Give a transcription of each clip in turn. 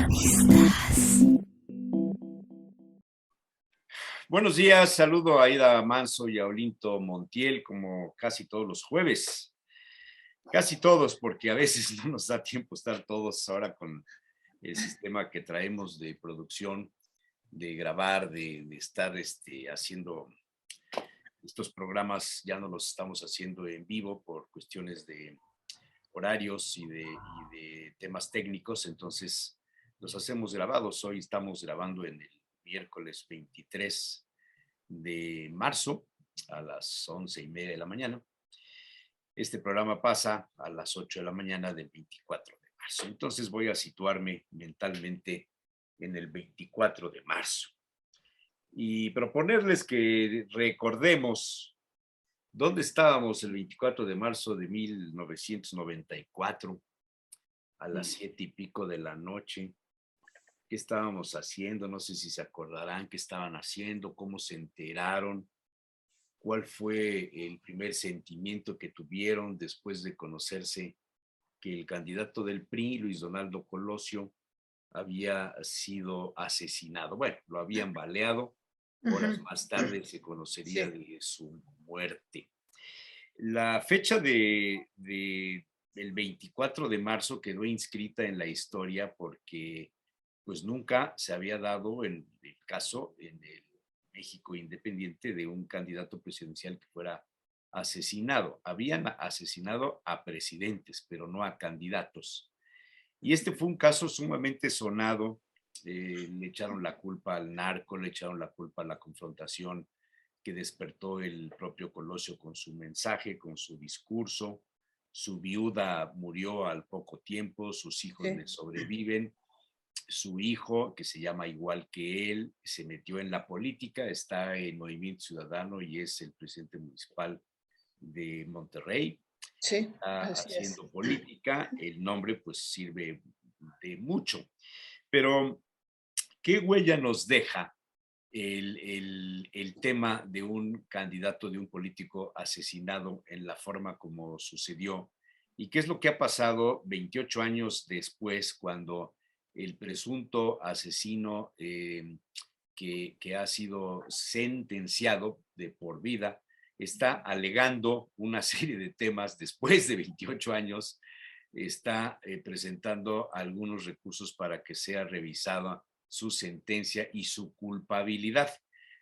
Entrevistas. Buenos días, saludo a Aida Manso y a Olinto Montiel como casi todos los jueves. Casi todos, porque a veces no nos da tiempo estar todos ahora con el sistema que traemos de producción, de grabar, de estar haciendo estos programas. Ya no los estamos haciendo en vivo por cuestiones de horarios y de temas técnicos, entonces los hacemos grabados. Hoy estamos grabando en el miércoles 23 de marzo a las 11:30 de la mañana. Este programa pasa a las 8 de la mañana del 24 de marzo. Entonces voy a situarme mentalmente en el 24 de marzo y proponerles que recordemos dónde estábamos el 24 de marzo de 1994 a las 7:00 de la noche. ¿Qué estábamos haciendo? No sé si se acordarán qué estaban haciendo, cómo se enteraron, cuál fue el primer sentimiento que tuvieron después de conocerse que el candidato del PRI, Luis Donaldo Colosio, había sido asesinado. Bueno, lo habían baleado. Horas Ujú. más tarde se conocería Sí. de su muerte. La fecha del 24 de marzo quedó inscrita en la historia porque pues nunca se había dado en el caso en el México independiente de un candidato presidencial que fuera asesinado. Habían asesinado a presidentes, pero no a candidatos. Y este fue un caso sumamente sonado. Le echaron la culpa al narco, le echaron la culpa a la confrontación que despertó el propio Colosio con su mensaje, con su discurso. Su viuda murió al poco tiempo, sus hijos le Sí. sobreviven. Su hijo, que se llama igual que él, se metió en la política, está en Movimiento Ciudadano y es el presidente municipal de Monterrey. Sí, Está así es. haciendo política, el nombre pues sirve de mucho. Pero, ¿qué huella nos deja el tema de un candidato, de un político asesinado en la forma como sucedió? ¿Y qué es lo que ha pasado 28 años después cuando el presunto asesino que ha sido sentenciado de por vida está alegando una serie de temas después de 28 años? Está presentando algunos recursos para que sea revisada su sentencia y su culpabilidad.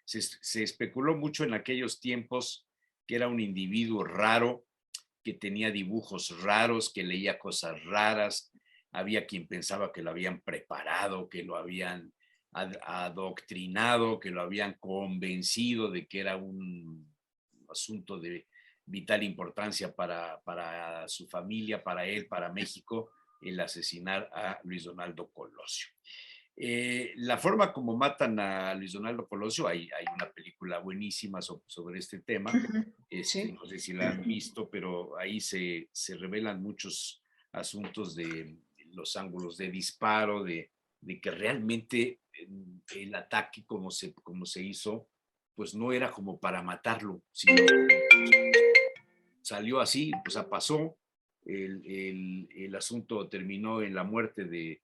Se especuló mucho en aquellos tiempos que era un individuo raro, que tenía dibujos raros, que leía cosas raras. Había quien pensaba que lo habían preparado, que lo habían adoctrinado, que lo habían convencido de que era un asunto de vital importancia para su familia, para él, para México, el asesinar a Luis Donaldo Colosio. La forma como matan a Luis Donaldo Colosio, hay una película buenísima sobre este tema. Ujú. Sí. No sé si la han visto, pero ahí se revelan muchos asuntos de los ángulos de disparo, de que realmente el ataque como se hizo, pues no era como para matarlo, sino salió así, pues pasó. El asunto terminó en la muerte de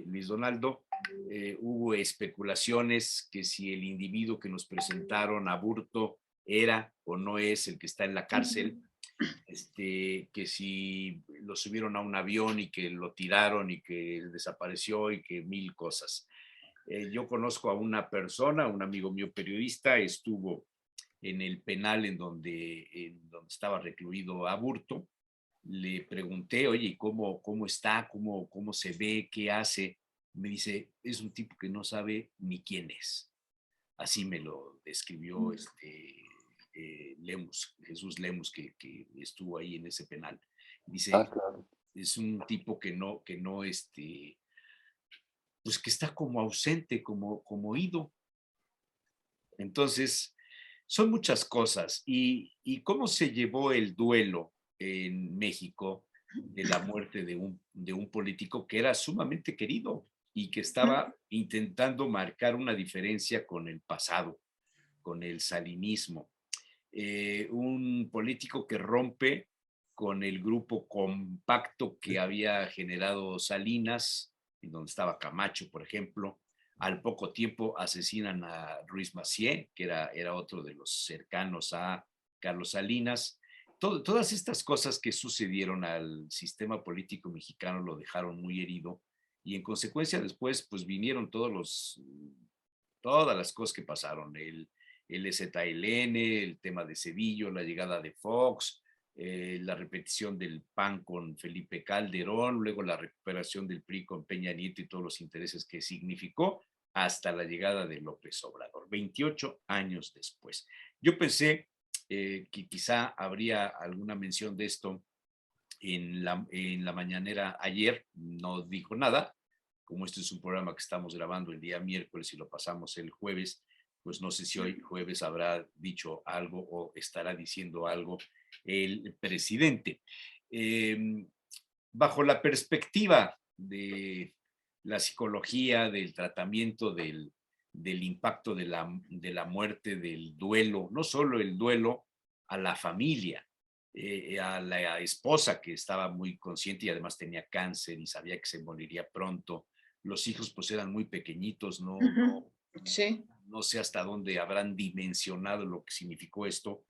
Luis Donaldo. Hubo especulaciones que si el individuo que nos presentaron, Aburto, era o no es el que está en la cárcel, que si lo subieron a un avión y que lo tiraron y que desapareció y que mil cosas. Yo conozco a una persona, un amigo mío periodista, estuvo en el penal en donde estaba recluido Aburto. Le pregunté, oye, ¿cómo está? ¿Cómo se ve? ¿Qué hace? Me dice, es un tipo que no sabe ni quién es. Así me lo describió Lemus, Jesús Lemus, que estuvo ahí en ese penal. Ah, Dice, claro. es un tipo que no, pues que está como ausente, como ido. Entonces, son muchas cosas. ¿Y cómo se llevó el duelo en México de la muerte de un político que era sumamente querido y que estaba intentando marcar una diferencia con el pasado, con el salinismo? Un político que rompe con el grupo compacto que había generado Salinas en donde estaba Camacho, por ejemplo. Al poco tiempo asesinan a Ruiz Massieu, que era otro de los cercanos a Carlos Salinas. Todas estas cosas que sucedieron al sistema político mexicano lo dejaron muy herido, y en consecuencia después pues vinieron todas las cosas que pasaron, el EZLN, el tema de Cedillo, la llegada de Fox, la repetición del PAN con Felipe Calderón, luego la recuperación del PRI con Peña Nieto y todos los intereses que significó, hasta la llegada de López Obrador, 28 años después. Yo pensé que quizá habría alguna mención de esto en la mañanera ayer, no dijo nada. Como este es un programa que estamos grabando el día miércoles y lo pasamos el jueves, pues no sé si hoy jueves habrá dicho algo o estará diciendo algo el presidente. Bajo la perspectiva de la psicología, del tratamiento del impacto de la muerte, del duelo, no solo el duelo a la familia, a la esposa que estaba muy consciente y además tenía cáncer y sabía que se moriría pronto. Los hijos pues eran muy pequeñitos, Sí. no sé hasta dónde habrán dimensionado lo que significó esto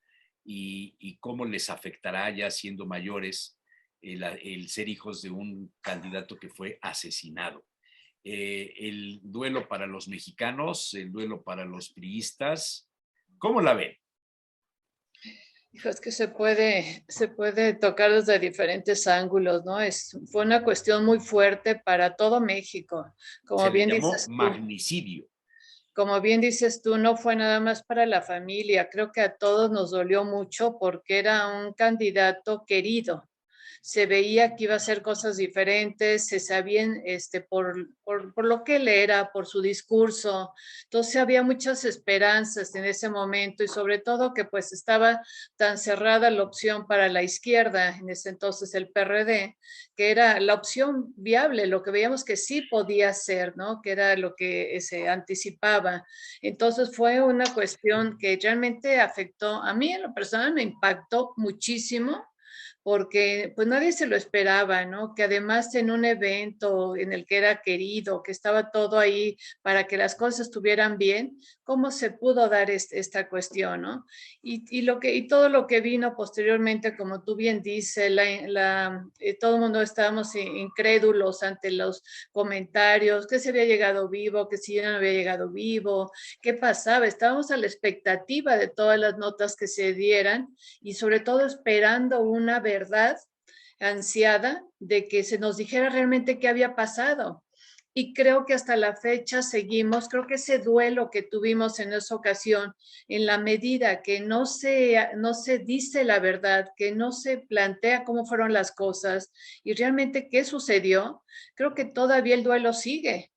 y cómo les afectará ya siendo mayores el ser hijos de un candidato que fue asesinado. El duelo para los mexicanos, el duelo para los priistas, ¿cómo la ven? Hijo, es que se puede tocar desde diferentes ángulos, ¿no? Fue una cuestión muy fuerte para todo México, Se como le bien llamó dices tú. magnicidio. Como bien dices tú, no fue nada más para la familia, creo que a todos nos dolió mucho porque era un candidato querido. Se veía que iba a hacer cosas diferentes, se sabían por lo que él era, por su discurso. Entonces había muchas esperanzas en ese momento y sobre todo que pues estaba tan cerrada la opción para la izquierda, en ese entonces el PRD, que era la opción viable, lo que veíamos que sí podía ser, ¿no? Que era lo que se anticipaba. Entonces fue una cuestión que realmente afectó, a mí en lo personal me impactó muchísimo porque pues nadie se lo esperaba, ¿no? Que además en un evento en el que era querido, que estaba todo ahí para que las cosas estuvieran bien, ¿cómo se pudo dar esta cuestión, ¿no? Y todo lo que vino posteriormente, como tú bien dices, todo el mundo estábamos incrédulos ante los comentarios, que se había llegado vivo, que si ya no había llegado vivo, qué pasaba, estábamos a la expectativa de todas las notas que se dieran y sobre todo esperando una verdad ansiada de que se nos dijera realmente qué había pasado. Y creo que hasta la fecha seguimos, creo que ese duelo que tuvimos en esa ocasión, en la medida que no se dice la verdad, que no se plantea cómo fueron las cosas y realmente qué sucedió, creo que todavía el duelo sigue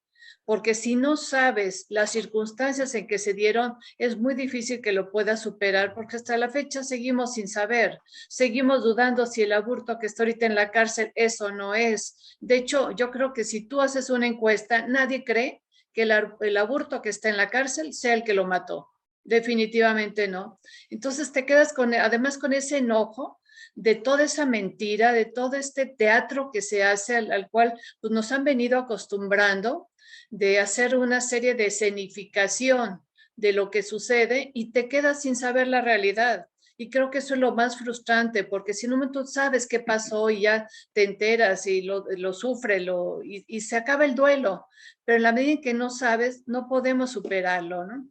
porque si no sabes las circunstancias en que se dieron, es muy difícil que lo puedas superar, porque hasta la fecha seguimos sin saber, seguimos dudando si el aborto que está ahorita en la cárcel es o no es. De hecho, yo creo que si tú haces una encuesta, nadie cree que el aborto que está en la cárcel sea el que lo mató. Definitivamente no. Entonces te quedas además con ese enojo de toda esa mentira, de todo este teatro que se hace al cual pues, nos han venido acostumbrando de hacer una serie de escenificación de lo que sucede y te quedas sin saber la realidad. Y creo que eso es lo más frustrante, porque si no tú sabes qué pasó y ya te enteras y lo sufre y se acaba el duelo, pero en la medida en que no sabes, no podemos superarlo, ¿no?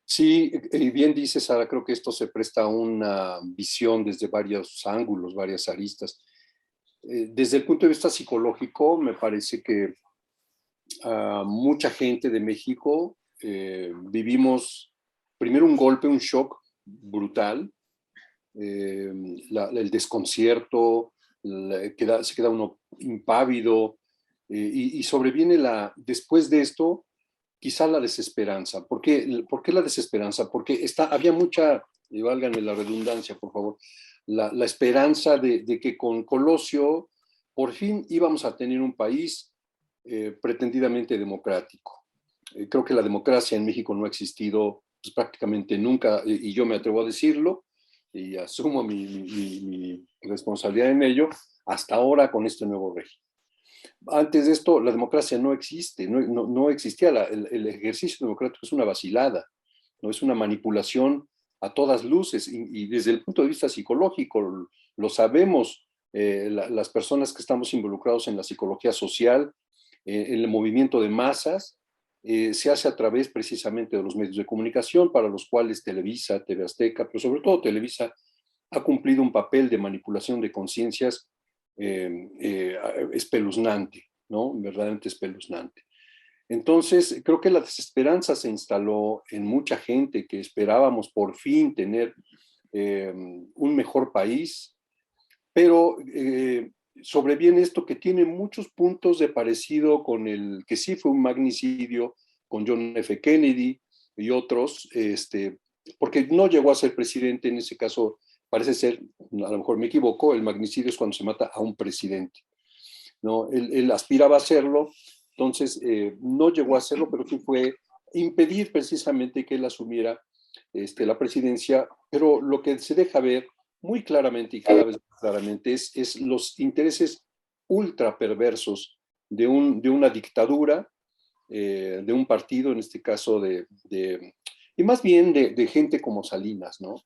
Sí, bien dices, Sara, creo que esto se presta a una visión desde varios ángulos, varias aristas. Desde el punto de vista psicológico, me parece que mucha gente de México vivimos primero un golpe, un shock brutal, eh, el desconcierto, se queda uno impávido y sobreviene después de esto quizá la desesperanza. ¿Por qué la desesperanza? Porque había mucha, y válganme la redundancia, por favor, la esperanza de que con Colosio por fin íbamos a tener un país pretendidamente democrático. Creo que la democracia en México no ha existido pues, prácticamente nunca, y yo me atrevo a decirlo, y asumo mi responsabilidad en ello, hasta ahora con este nuevo régimen. Antes de esto, la democracia no existe, no existía. El ejercicio democrático es una vacilada, no es una manipulación a todas luces. Y desde el punto de vista psicológico, lo sabemos, las personas que estamos involucrados en la psicología social, en el movimiento de masas, se hace a través precisamente de los medios de comunicación, para los cuales Televisa, TV Azteca, pero sobre todo Televisa, ha cumplido un papel de manipulación de conciencias espeluznante, ¿no? Verdaderamente espeluznante. Entonces, creo que la desesperanza se instaló en mucha gente que esperábamos por fin tener un mejor país, pero sobreviene esto que tiene muchos puntos de parecido con el que sí fue un magnicidio, con John F. Kennedy y otros, porque no llegó a ser presidente en ese caso. Parece ser, a lo mejor me equivoco, el magnicidio es cuando se mata a un presidente, ¿no? Él aspiraba a hacerlo, entonces no llegó a hacerlo, pero sí fue impedir precisamente que él asumiera la presidencia, pero lo que se deja ver muy claramente y cada vez más claramente es los intereses ultra perversos de una dictadura, de un partido, en este caso y más bien de gente como Salinas, ¿no?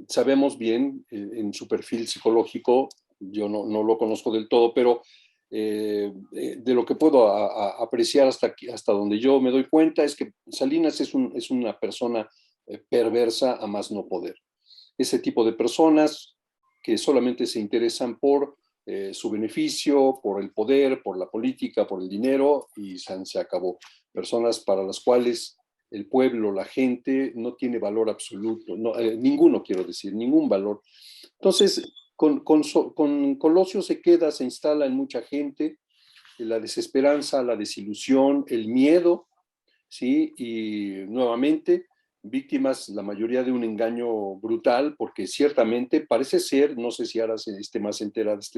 Sabemos bien en su perfil psicológico, yo no lo conozco del todo, pero de lo que puedo apreciar hasta donde yo me doy cuenta es que Salinas es una persona perversa a más no poder. Ese tipo de personas que solamente se interesan por su beneficio, por el poder, por la política, por el dinero, y se acabó. Personas para las cuales el pueblo, la gente, no tiene valor absoluto, no, ninguno quiero decir, ningún valor. Entonces, con Colosio se instala en mucha gente la desesperanza, la desilusión, el miedo, ¿sí? Y nuevamente, víctimas, la mayoría de un engaño brutal, porque ciertamente parece ser, no sé si ahora estés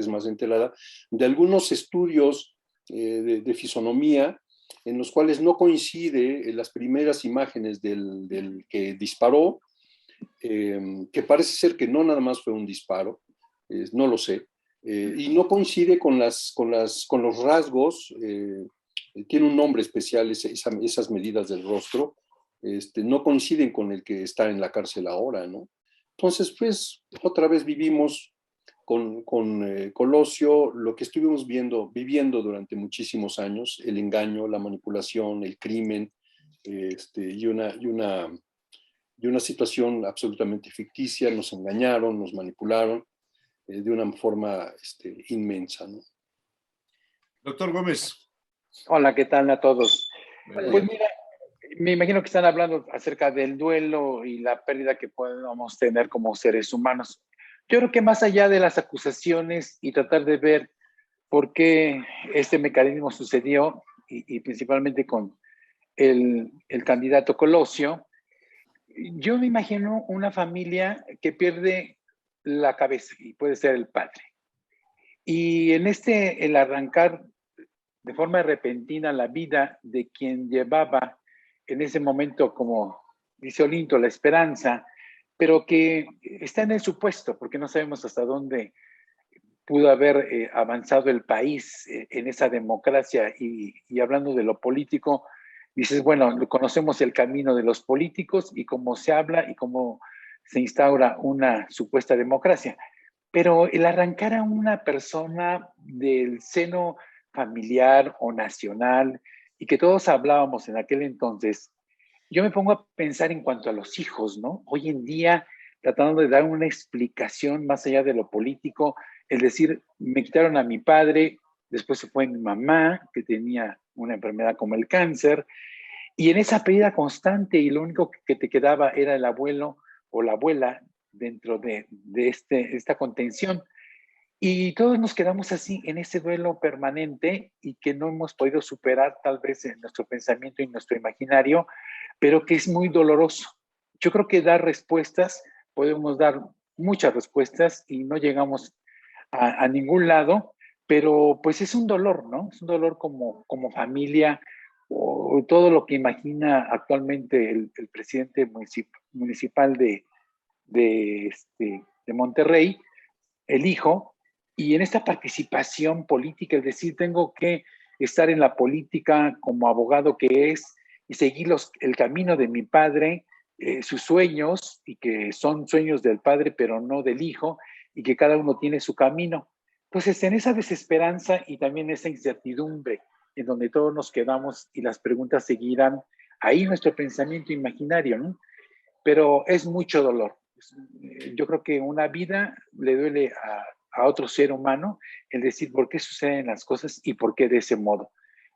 más enterada, de algunos estudios de fisonomía, en los cuales no coincide las primeras imágenes del que disparó, que parece ser que no nada más fue un disparo, no lo sé, y no coincide con los rasgos, tiene un nombre especial esas medidas del rostro, no coinciden con el que está en la cárcel ahora, ¿no? Entonces, pues, otra vez vivimos con Colosio lo que estuvimos viviendo durante muchísimos años: el engaño, la manipulación, el crimen, y una situación absolutamente ficticia. Nos engañaron, nos manipularon de una forma inmensa, ¿no? Doctor Gómez. Hola, ¿qué tal a todos? Bueno, pues mira, me imagino que están hablando acerca del duelo y la pérdida que podemos tener como seres humanos. Yo creo que más allá de las acusaciones y tratar de ver por qué este mecanismo sucedió, y principalmente con el candidato Colosio, yo me imagino una familia que pierde la cabeza, y puede ser el padre. Y en el arrancar de forma repentina la vida de quien llevaba en ese momento, como dice Olinto, la esperanza, pero que está en el supuesto, porque no sabemos hasta dónde pudo haber avanzado el país en esa democracia. Y hablando de lo político, dices, bueno, conocemos el camino de los políticos y cómo se habla y cómo se instaura una supuesta democracia. Pero el arrancar a una persona del seno familiar o nacional, y que todos hablábamos en aquel entonces, yo me pongo a pensar en cuanto a los hijos, ¿no? Hoy en día, tratando de dar una explicación más allá de lo político, es decir, me quitaron a mi padre, después se fue mi mamá, que tenía una enfermedad como el cáncer, y en esa pérdida constante, y lo único que te quedaba era el abuelo o la abuela dentro de esta contención. Y todos nos quedamos así en ese duelo permanente y que no hemos podido superar tal vez en nuestro pensamiento y nuestro imaginario, pero que es muy doloroso. Yo creo que dar respuestas, podemos dar muchas respuestas y no llegamos a ningún lado, pero pues es un dolor, ¿no? Es un dolor como familia, o todo lo que imagina actualmente el presidente municipal de Monterrey, el hijo, Y en esta participación política, es decir, tengo que estar en la política como abogado que es y seguir el camino de mi padre, sus sueños, y que son sueños del padre, pero no del hijo, y que cada uno tiene su camino. Entonces, en esa desesperanza y también esa incertidumbre, en donde todos nos quedamos y las preguntas seguirán ahí nuestro pensamiento imaginario, ¿no? Pero es mucho dolor. Yo creo que una vida le duele a otro ser humano el decir por qué suceden las cosas y por qué de ese modo.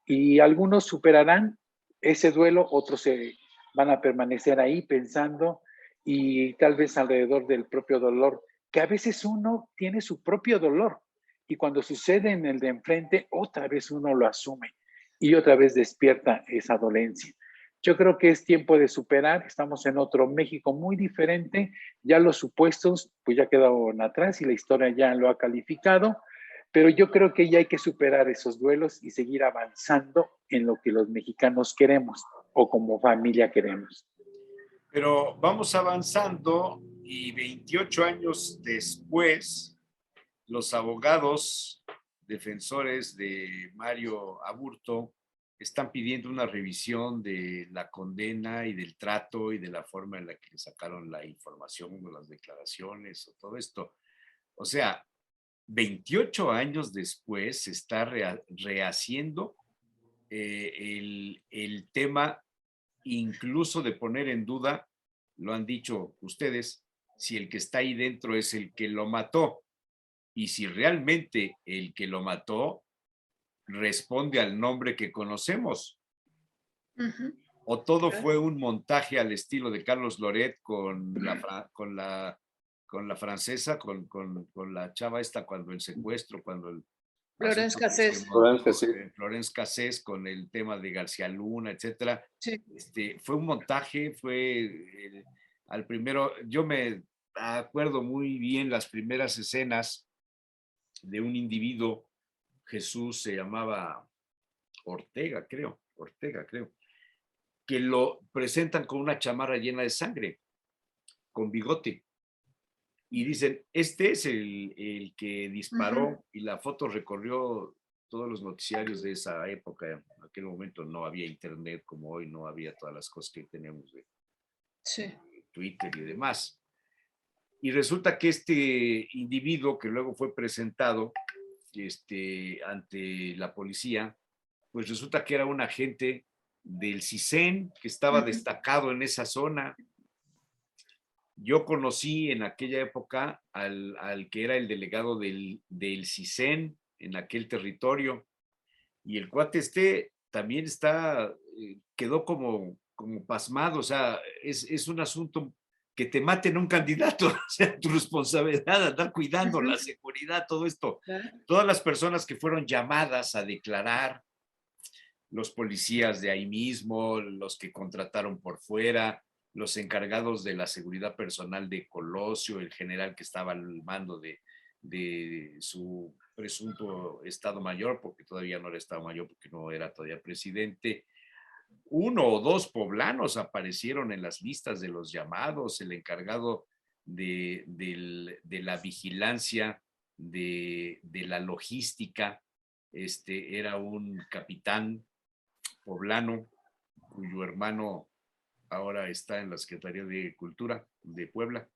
Y algunos superarán ese duelo, otros se van a permanecer ahí pensando y tal vez alrededor del propio dolor, que a veces uno tiene su propio dolor y cuando sucede en el de enfrente, otra vez uno lo asume y otra vez despierta esa dolencia. Yo creo que es tiempo de superar, estamos en otro México muy diferente, ya los supuestos pues ya quedaron atrás y la historia ya lo ha calificado, pero yo creo que ya hay que superar esos duelos y seguir avanzando en lo que los mexicanos queremos o como familia queremos. Pero vamos avanzando y 28 años después, los abogados defensores de Mario Aburto están pidiendo una revisión de la condena y del trato y de la forma en la que sacaron la información o las declaraciones o todo esto. O sea, 28 años después se está rehaciendo el tema, incluso de poner en duda, lo han dicho ustedes, si el que está ahí dentro es el que lo mató y si realmente el que lo mató responde al nombre que conocemos. O todo fue un montaje al estilo de Carlos Loret con la francesa, con la chava esta, cuando el secuestro, cuando el Florence Cassés. Florence Cassés con el tema de García Luna, etcétera. Sí. Fue un montaje, al primero, yo me acuerdo muy bien las primeras escenas de un individuo, Jesús se llamaba Ortega, creo, que lo presentan con una chamarra llena de sangre, con bigote. Y dicen, este es el que disparó, y la foto recorrió todos los noticiarios de esa época. En aquel momento no había internet como hoy, no había todas las cosas que tenemos de Twitter y demás. Y resulta que este individuo que luego fue presentado ante la policía, pues resulta que era un agente del CISEN que estaba destacado en esa zona. Yo conocí en aquella época al que era el delegado del CISEN en aquel territorio, y el cuate también quedó como pasmado. O sea, es un asunto que te maten un candidato, o sea, tu responsabilidad, andar cuidando la seguridad, todo esto. Todas las personas que fueron llamadas a declarar, los policías de ahí mismo, los que contrataron por fuera, los encargados de la seguridad personal de Colosio, el general que estaba al mando de su presunto Estado Mayor, porque todavía no era Estado Mayor, porque no era todavía presidente. 1 o 2 poblanos aparecieron en las listas de los llamados, el encargado de la vigilancia, de la logística, era un capitán poblano cuyo hermano ahora está en la Secretaría de Cultura de Puebla.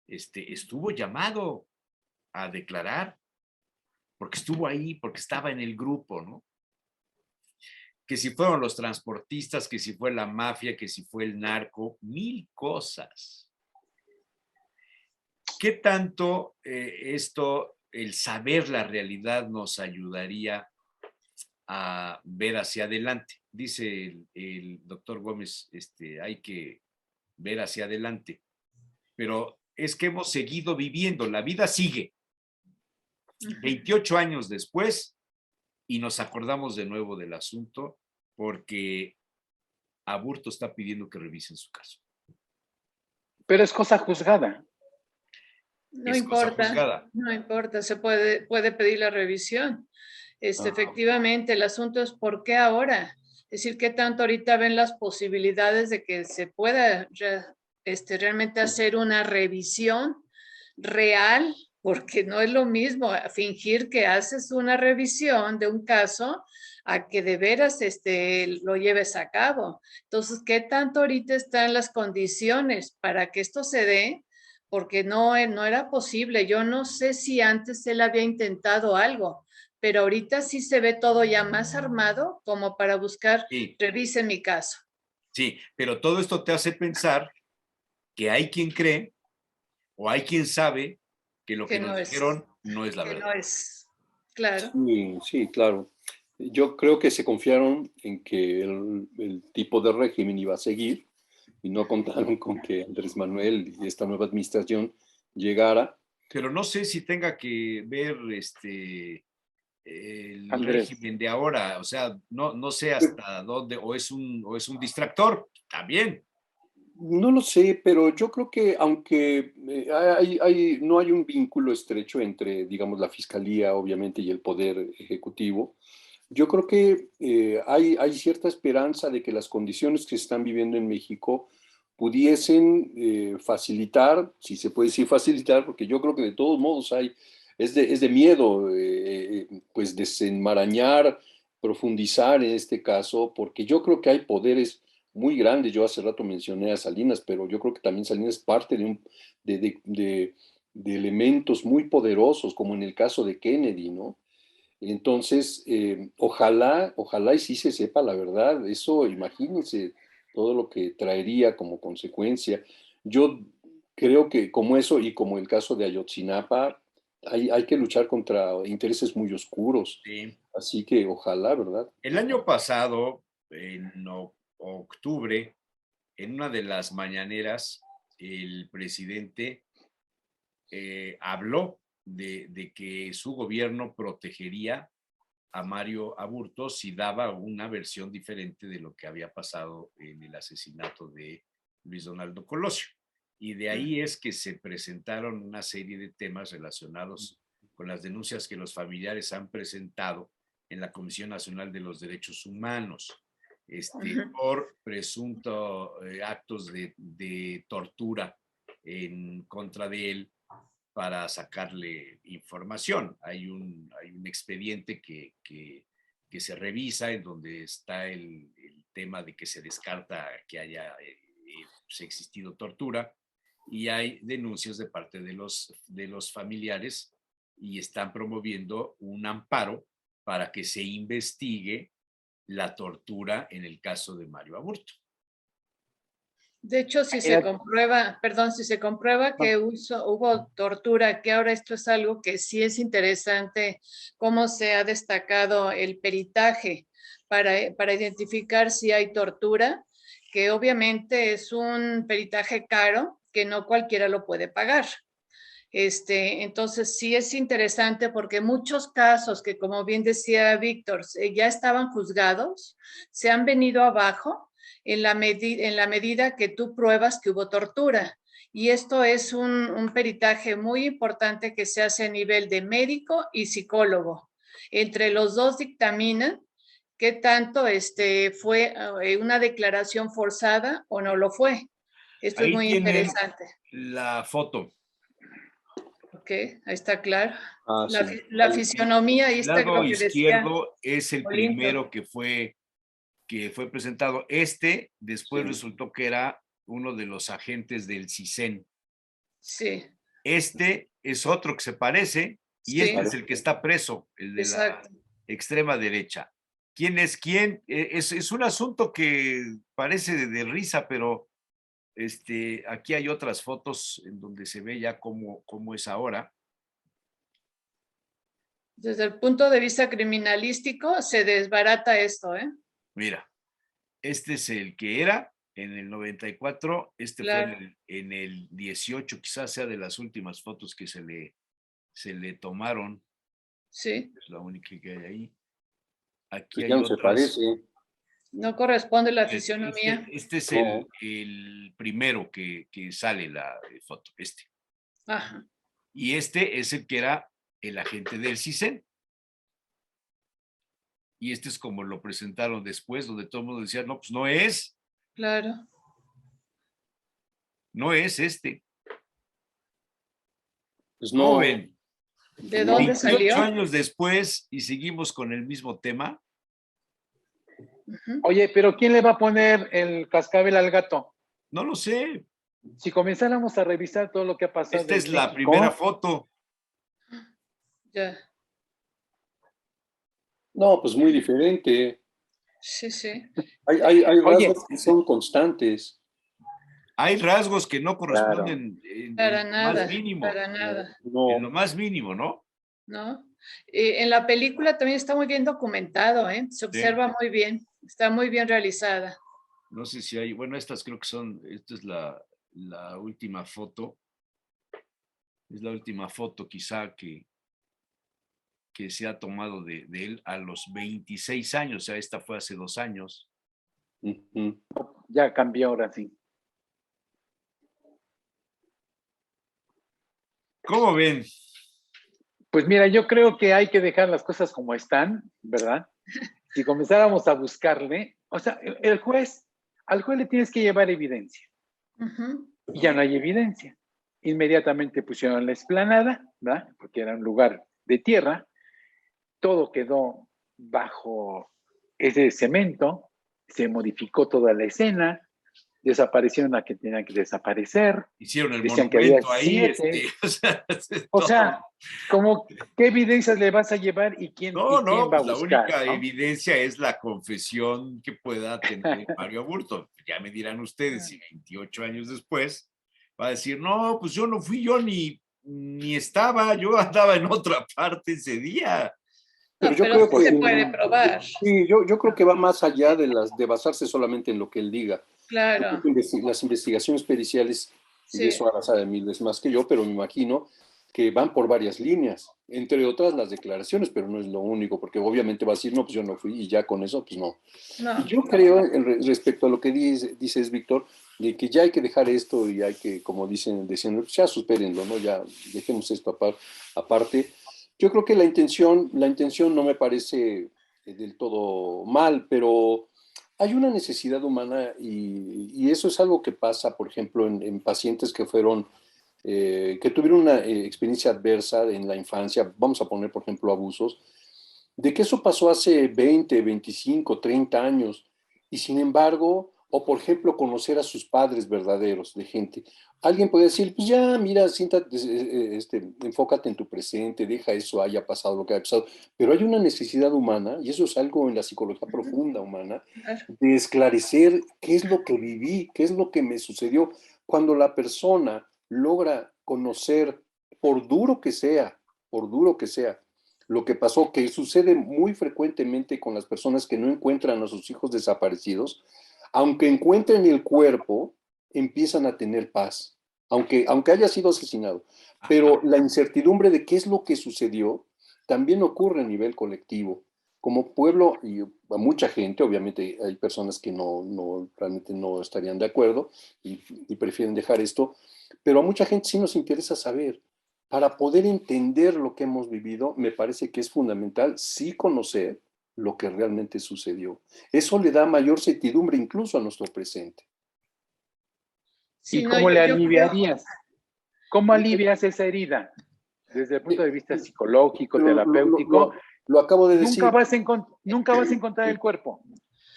Estuvo llamado a declarar porque estuvo ahí, porque estaba en el grupo, ¿no? Que si fueron los transportistas, que si fue la mafia, que si fue el narco, 1000 cosas. ¿Qué tanto el saber la realidad nos ayudaría a ver hacia adelante? Dice el doctor Gómez, hay que ver hacia adelante, pero es que hemos seguido viviendo, la vida sigue. 28 años después, y nos acordamos de nuevo del asunto porque Aburto está pidiendo que revisen su caso. Pero es cosa juzgada. No importa, no importa, se puede pedir la revisión. Efectivamente, el asunto es ¿por qué ahora? Es decir, ¿qué tanto ahorita ven las posibilidades de que se pueda realmente hacer una revisión real porque no es lo mismo fingir que haces una revisión de un caso a que de veras lo lleves a cabo. Entonces, ¿qué tanto ahorita están las condiciones para que esto se dé? Porque no era posible. Yo no sé si antes él había intentado algo, pero ahorita sí se ve todo ya más armado como para buscar, Sí, revise mi caso. sí, pero todo esto te hace pensar que hay quien cree o hay quien sabe que lo que Que nos no es, dijeron no es la que verdad. no es, claro. Sí, sí, claro. Yo creo que se confiaron en que el tipo de régimen iba a seguir y no contaron con que Andrés Manuel y esta nueva administración llegara. Pero no sé si tenga que ver el Andrés. régimen de ahora, o sea, no sé hasta dónde, o es un distractor, también. No lo sé, pero yo creo que aunque no hay un vínculo estrecho entre, digamos, la fiscalía, obviamente, y el poder ejecutivo, yo creo que hay cierta esperanza de que las condiciones que se están viviendo en México pudiesen facilitar, si se puede decir facilitar, porque yo creo que de todos modos es de miedo, pues desenmarañar, profundizar en este caso, porque yo creo que hay poderes muy grandes. Yo hace rato mencioné a Salinas, pero yo creo que también Salinas es parte de elementos muy poderosos, como en el caso de Kennedy, ¿no? Entonces, ojalá y sí se sepa la verdad. Eso, imagínense todo lo que traería como consecuencia. Yo creo que como eso y como el caso de Ayotzinapa, hay que luchar contra intereses muy oscuros. Sí. Así que ojalá, ¿verdad? El año pasado, en octubre, en una de las mañaneras, el presidente habló de que su gobierno protegería a Mario Aburto si daba una versión diferente de lo que había pasado en el asesinato de Luis Donaldo Colosio. Y de ahí es que se presentaron una serie de temas relacionados con las denuncias que los familiares han presentado en la Comisión Nacional de los Derechos Humanos por presuntos actos de tortura en contra de él para sacarle información. Hay un expediente que se revisa en donde está el tema de que se descarta que haya existido tortura y hay denuncias de parte de los familiares y están promoviendo un amparo para que se investigue la tortura en el caso de Mario Aburto. De hecho, si se comprueba, perdón, si se comprueba que hubo tortura, que ahora esto es algo que sí es interesante, cómo se ha destacado el peritaje para identificar si hay tortura, que obviamente es un peritaje caro, que no cualquiera lo puede pagar. Entonces sí es interesante porque muchos casos que, como bien decía Víctor, ya estaban juzgados, se han venido abajo en la medida que tú pruebas que hubo tortura. Y esto es un peritaje muy importante que se hace a nivel de médico y psicólogo. Entre los dos dictaminan qué tanto fue una declaración forzada o no lo fue. Esto es Ahí muy tienen interesante. la foto. Ok, ahí está claro. Ah, sí. La fisionomía, ahí El está lado lo que decía izquierdo es el Olinto. primero que fue presentado. Después resultó que era uno de los agentes del CISEN. Sí, Este es otro que se parece y este sí, es el que está preso, el de la exacto. extrema derecha. ¿Quién es quién? Es un asunto que parece de risa, pero aquí hay otras fotos en donde se ve ya cómo es ahora. Desde el punto de vista criminalístico se desbarata esto, ¿eh? Mira, este es el que era en el 94, fue Claro, en el 18, quizás sea de las últimas fotos que se le tomaron, sí. es la única que hay ahí. Aquí Pues ya hay no se otras. parece. No corresponde la Este, fisionomía. este es No. el primero que sale la foto, Ajá, Y este es el que era el agente del CISEN. Y este es como lo presentaron después, donde todo el mundo decía, no, pues claro. no es este. Pues ¿Cómo no, ven? ¿De dónde 28 salió? años después y seguimos con el mismo tema. Ujú. Oye, pero ¿quién le va a poner el cascabel al gato? No lo sé. Si comenzáramos a revisar todo lo que ha pasado Esta en es la México, primera foto. Ya, no, pues muy diferente. sí, sí. Hay Oye, rasgos que son constantes. Hay rasgos que no claro, corresponden Para en lo más nada, mínimo. para nada, En lo No, más mínimo, ¿no? ¿no? En la película también está muy bien documentado, ¿eh? Se Sí. observa muy bien, está muy bien realizada. No sé si hay, bueno, estas creo que son, esta es la última foto. Es la última foto quizá que se ha tomado de él a los 26 años. O sea, esta fue hace 2 años. ujú. ya cambió ahora sí. ¿Cómo ven? Pues mira, yo creo que hay que dejar las cosas como están, ¿verdad? Si comenzáramos a buscarle, o sea, al juez le tienes que llevar evidencia Ujú. y ya no hay evidencia. Inmediatamente pusieron la explanada, ¿verdad? Porque era un lugar de tierra, todo quedó bajo ese cemento, se modificó toda la escena, desaparecieron a que tenían que desaparecer, Hicieron el decían que había monumento ahí, 7, o sea, o todo. sea, como, ¿qué evidencias le vas a llevar No, y quién no, va a pues la buscar, única ¿no? evidencia es la confesión que pueda tener Mario Aburto. Ya me dirán ustedes si 28 años después va a decir, no, pues yo no fui, yo ni estaba, yo andaba en otra parte ese día. Pero No, yo pero creo sí que se puede probar. sí, yo creo que va más allá de basarse solamente en lo que él diga. Yo creo Claro, que las investigaciones periciales, y sí, eso ahora sabe mil veces más que yo, pero me imagino que van por varias líneas, entre otras las declaraciones, pero no es lo único, porque obviamente va a decir, no, pues yo no fui, y ya con eso, pues no. Y no, yo creo, respecto a lo que dices, Víctor, de que ya hay que dejar esto y hay que, como decían, ya supérenlo, ¿no? Ya dejemos esto aparte. Yo creo que la intención no me parece del todo mal, pero hay una necesidad humana y eso es algo que pasa, por ejemplo, en pacientes que tuvieron una experiencia adversa en la infancia, vamos a poner, por ejemplo, abusos, de que eso pasó hace 20, 25, 30 años, y sin embargo, o por ejemplo, conocer a sus padres verdaderos de gente. Alguien puede decir, pues ya, mira, siéntate, enfócate en tu presente, deja eso, haya pasado lo que haya pasado, pero hay una necesidad humana, y eso es algo en la psicología profunda humana, claro. de esclarecer qué es lo que viví, qué es lo que me sucedió. Cuando la persona logra conocer, por duro que sea, lo que pasó, que sucede muy frecuentemente con las personas que no encuentran a sus hijos desaparecidos, aunque encuentren el cuerpo, empiezan a tener paz, aunque haya sido asesinado. Pero la incertidumbre de qué es lo que sucedió también ocurre a nivel colectivo. Como pueblo, y a mucha gente, obviamente hay personas que realmente no estarían de acuerdo y prefieren dejar esto, pero a mucha gente sí nos interesa saber para poder entender lo que hemos vivido, me parece que es fundamental sí conocer lo que realmente sucedió. Eso le da mayor certidumbre incluso a nuestro presente. ¿Y Sí, no, cómo le yo creo, aliviarías? ¿Cómo alivias esa herida? Desde el punto de vista psicológico, Pero terapéutico, lo acabo de decir. nunca vas a encontrar el cuerpo.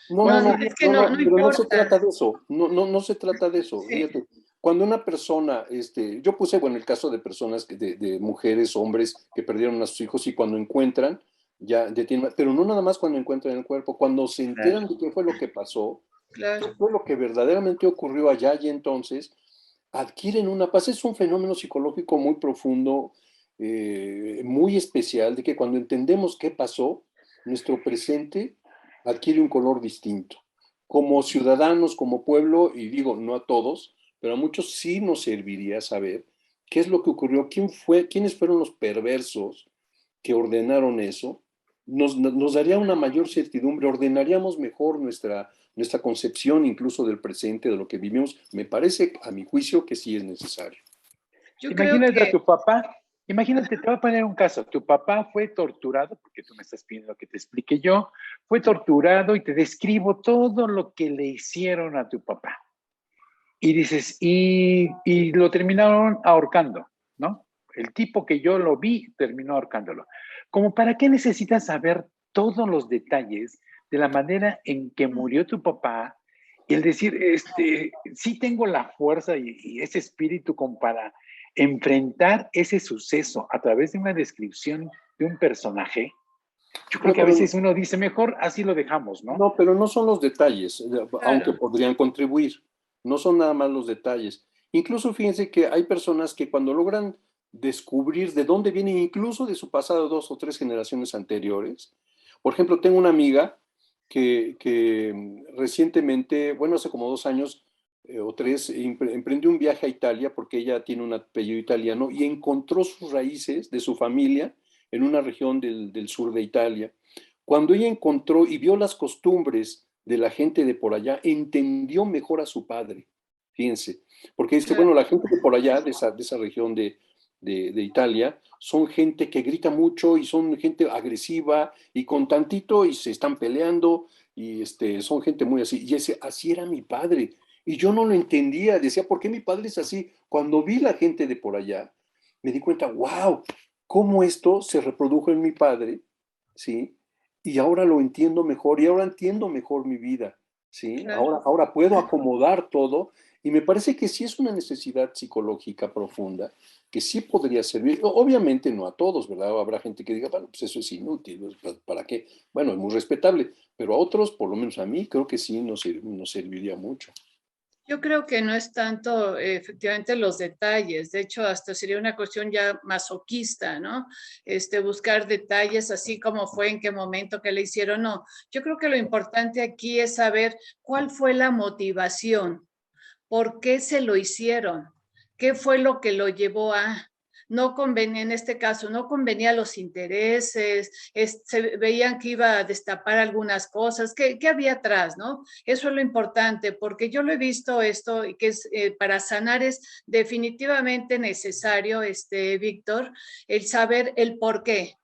No, ¿Cómo no, no, no, es alivias que no, no, no, no pero no se importa. trata de eso. No, no, no se trata de eso. Sí, Fíjate, cuando una persona, yo puse, bueno, el caso de personas, de mujeres, hombres que perdieron a sus hijos y cuando encuentran, ya detienen, pero no nada más cuando encuentran el cuerpo, cuando se enteran de qué fue lo que pasó, qué claro. fue lo que verdaderamente ocurrió allá y entonces adquieren una paz. Es un fenómeno psicológico muy profundo, muy especial, de que cuando entendemos qué pasó, nuestro presente adquiere un color distinto. Como ciudadanos, como pueblo, y digo, no a todos, pero a muchos sí nos serviría saber qué es lo que ocurrió, quiénes fueron los perversos que ordenaron eso. Nos daría una mayor certidumbre, ordenaríamos mejor nuestra concepción incluso del presente, de lo que vivimos. Me parece, a mi juicio, que sí es necesario. Yo creo Imagínate a que, tu papá, imagínate, te voy a poner un caso. Tu papá fue torturado, porque tú me estás pidiendo que te explique yo, fue torturado y te describo todo lo que le hicieron a tu papá. Y dices, y lo terminaron ahorcando, ¿no? el tipo que yo lo vi terminó ahorcándolo. Como para qué necesitas saber todos los detalles de la manera en que murió tu papá, y el decir, sí tengo la fuerza y ese espíritu como para enfrentar ese suceso a través de una descripción de un personaje. Yo creo No, que a pero, veces uno dice, mejor así lo dejamos, ¿no? no, pero no son los detalles, aunque Claro. podrían contribuir. No son nada más los detalles. Incluso fíjense que hay personas que cuando logran descubrir de dónde vienen, incluso de su pasado 2 o 3 generaciones anteriores. Por ejemplo, tengo una amiga que recientemente, bueno, hace como 2 años o 3, emprendió un viaje a Italia porque ella tiene un apellido italiano y encontró sus raíces de su familia en una región del sur de Italia. Cuando ella encontró y vio las costumbres de la gente de por allá, entendió mejor a su padre, fíjense, porque dice, Claro. bueno, la gente de por allá, de esa región de Italia, son gente que grita mucho y son gente agresiva y con tantito y se están peleando y son gente muy así. Y así era mi padre. Y yo no lo entendía, decía, ¿por qué mi padre es así? Cuando vi la gente de por allá, me di cuenta, wow, cómo esto se reprodujo en mi padre, ¿sí? Y ahora lo entiendo mejor y ahora entiendo mejor mi vida, ¿sí? Claro. Ahora puedo acomodar todo y me parece que sí es una necesidad psicológica profunda que sí podría servir. Obviamente no a todos, ¿verdad? Habrá gente que diga, bueno, pues eso es inútil, ¿para qué? Bueno, es muy respetable, pero a otros, por lo menos a mí, creo que sí nos serviría mucho. Yo creo que no es tanto efectivamente los detalles, de hecho hasta sería una cuestión ya masoquista, ¿no? Buscar detalles así como fue, en qué momento, qué le hicieron, no. Yo creo que lo importante aquí es saber cuál fue la motivación, por qué se lo hicieron, qué fue lo que lo llevó a. No convenía, en este caso, no convenía los intereses, se veían que iba a destapar algunas cosas, ¿qué había atrás, no? Eso es lo importante, porque yo lo he visto esto y que es para sanar es definitivamente necesario, Víctor, el saber el por qué.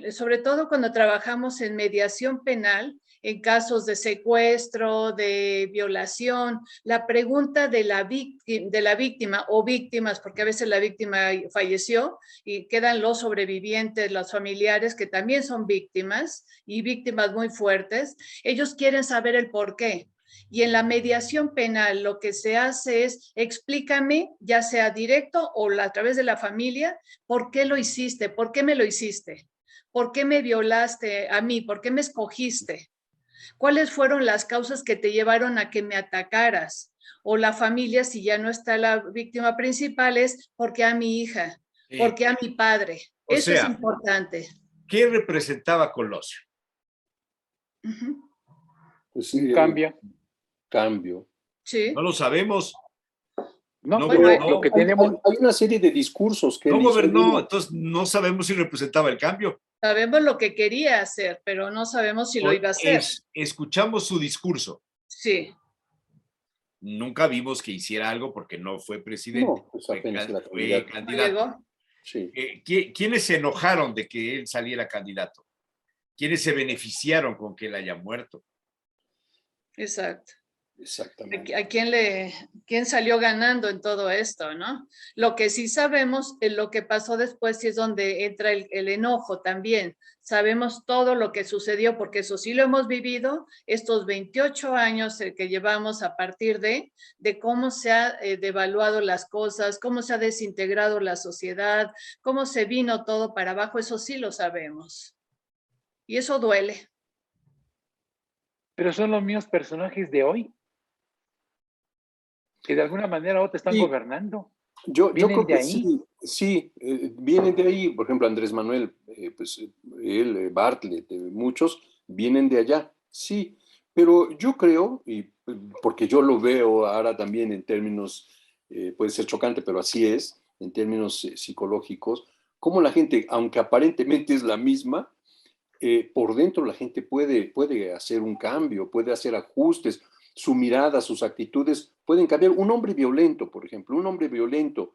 Sobre todo cuando trabajamos en mediación penal, en casos de secuestro, de violación, la pregunta de la víctima o víctimas, porque a veces la víctima falleció y quedan los sobrevivientes, los familiares que también son víctimas y víctimas muy fuertes, ellos quieren saber el por qué. Y en la mediación penal lo que se hace es explícame, ya sea directo o a través de la familia, por qué lo hiciste, por qué me lo hiciste, por qué me violaste a mí, por qué me escogiste. ¿Cuáles fueron las causas que te llevaron a que me atacaras? O la familia, si ya no está la víctima principal, es porque a mi hija, porque a mi padre. O Eso es sea, importante. ¿qué representaba Colosio? Uh-huh. Pues sí, Cambia. cambio. No Sí. lo sabemos. No, No Bueno, lo gobernó, que tenemos, Hay una serie de discursos que no él hizo. gobernó, entonces no sabemos si representaba el cambio. sabemos lo que quería hacer, pero no sabemos si lo iba a hacer. Escuchamos su discurso. Sí. Nunca vimos que hiciera algo porque no fue presidente, No, pues fue, apenas era fue candidato. ¿No candidato. llegó? Sí, ¿Quiénes se enojaron de que él saliera candidato? ¿Quiénes se beneficiaron con que él haya muerto? Exacto. exactamente. ¿A quién salió ganando en todo esto, no? Lo que sí sabemos es lo que pasó después y es donde entra el enojo también. Sabemos todo lo que sucedió porque eso sí lo hemos vivido, estos 28 años que llevamos a partir de cómo se ha devaluado las cosas, cómo se ha desintegrado la sociedad, cómo se vino todo para abajo, eso sí lo sabemos. Y eso duele. pero son los mismos personajes de hoy, que de alguna manera ahora te están Sí, gobernando. yo Vienen creo de que ahí. sí, vienen de ahí. Por ejemplo, Andrés Manuel, él, Bartlett, muchos vienen de allá, sí. Pero yo creo, y porque yo lo veo ahora también en términos, puede ser chocante, pero así es, en términos psicológicos, cómo la gente, aunque aparentemente es la misma, por dentro la gente puede hacer un cambio, puede hacer ajustes, su mirada, sus actitudes pueden cambiar. Un hombre violento, por ejemplo, un hombre violento,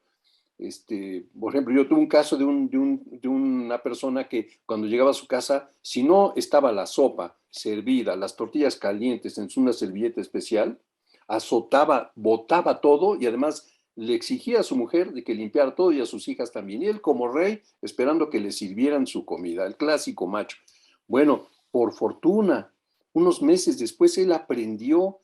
por ejemplo, yo tuve un caso de una persona que cuando llegaba a su casa, si no estaba la sopa servida, las tortillas calientes en una servilleta especial, azotaba, botaba todo y además le exigía a su mujer de que limpiara todo y a sus hijas también. Y él como rey esperando que le sirvieran su comida, el clásico macho. Bueno, por fortuna, unos meses después él aprendió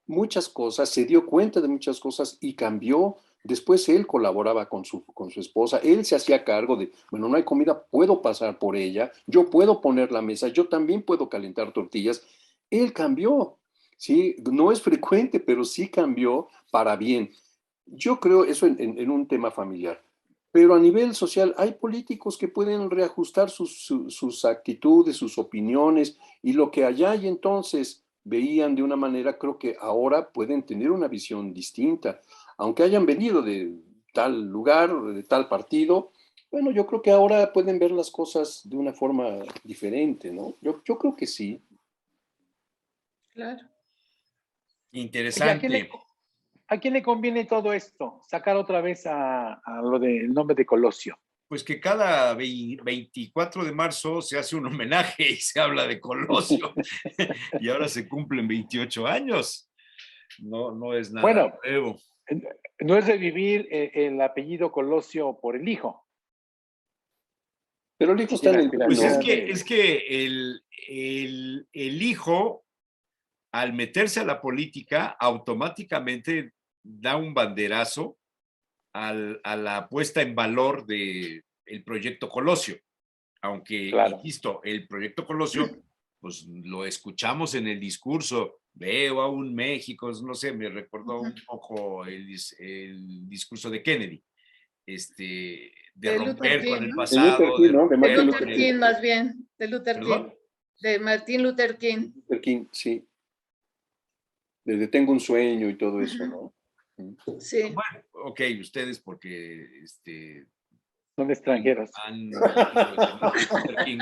muchas cosas, se dio cuenta de muchas cosas y cambió. Después él colaboraba con su esposa, él se hacía cargo de, bueno, no hay comida, puedo pasar por ella, yo puedo poner la mesa, yo también puedo calentar tortillas. Él cambió, ¿sí? No es frecuente, pero sí cambió para bien. Yo creo eso en un tema familiar. Pero a nivel social hay políticos que pueden reajustar sus actitudes, sus opiniones, y lo que allá y entonces veían de una manera, creo que ahora pueden tener una visión distinta. Aunque hayan venido de tal lugar, de tal partido, bueno, yo creo que ahora pueden ver las cosas de una forma diferente, ¿no? Yo creo que sí. Claro. Oye, Interesante. ¿a quién le conviene todo esto? Sacar otra vez a lo del nombre de Colosio. Pues que cada 24 de marzo se hace un homenaje y se habla de Colosio. Y ahora se cumplen 28 años. No es nada Bueno, nuevo. no es revivir el apellido Colosio por el hijo. Pero el hijo Sí está en tiene el Pues trono. es que el hijo, al meterse a la política, automáticamente da un banderazo a la puesta en valor del proyecto Colosio. Aunque, Claro. insisto, el proyecto Colosio, pues lo escuchamos en el discurso, veo a un México, no sé, me recordó un poco el discurso de Kennedy, de De Luther romper con King, el ¿no? De Luther pasado, King, de ¿no? De De Martin romper Luther con Luther King. King, el... más bien. De Luther King. ¿Perdón? De Martin Luther King. Luther King, sí. De tengo un sueño y todo eso, ¿no? Sí. Bueno, ok, ustedes porque Son extranjeros. han leído el de Martin Luther King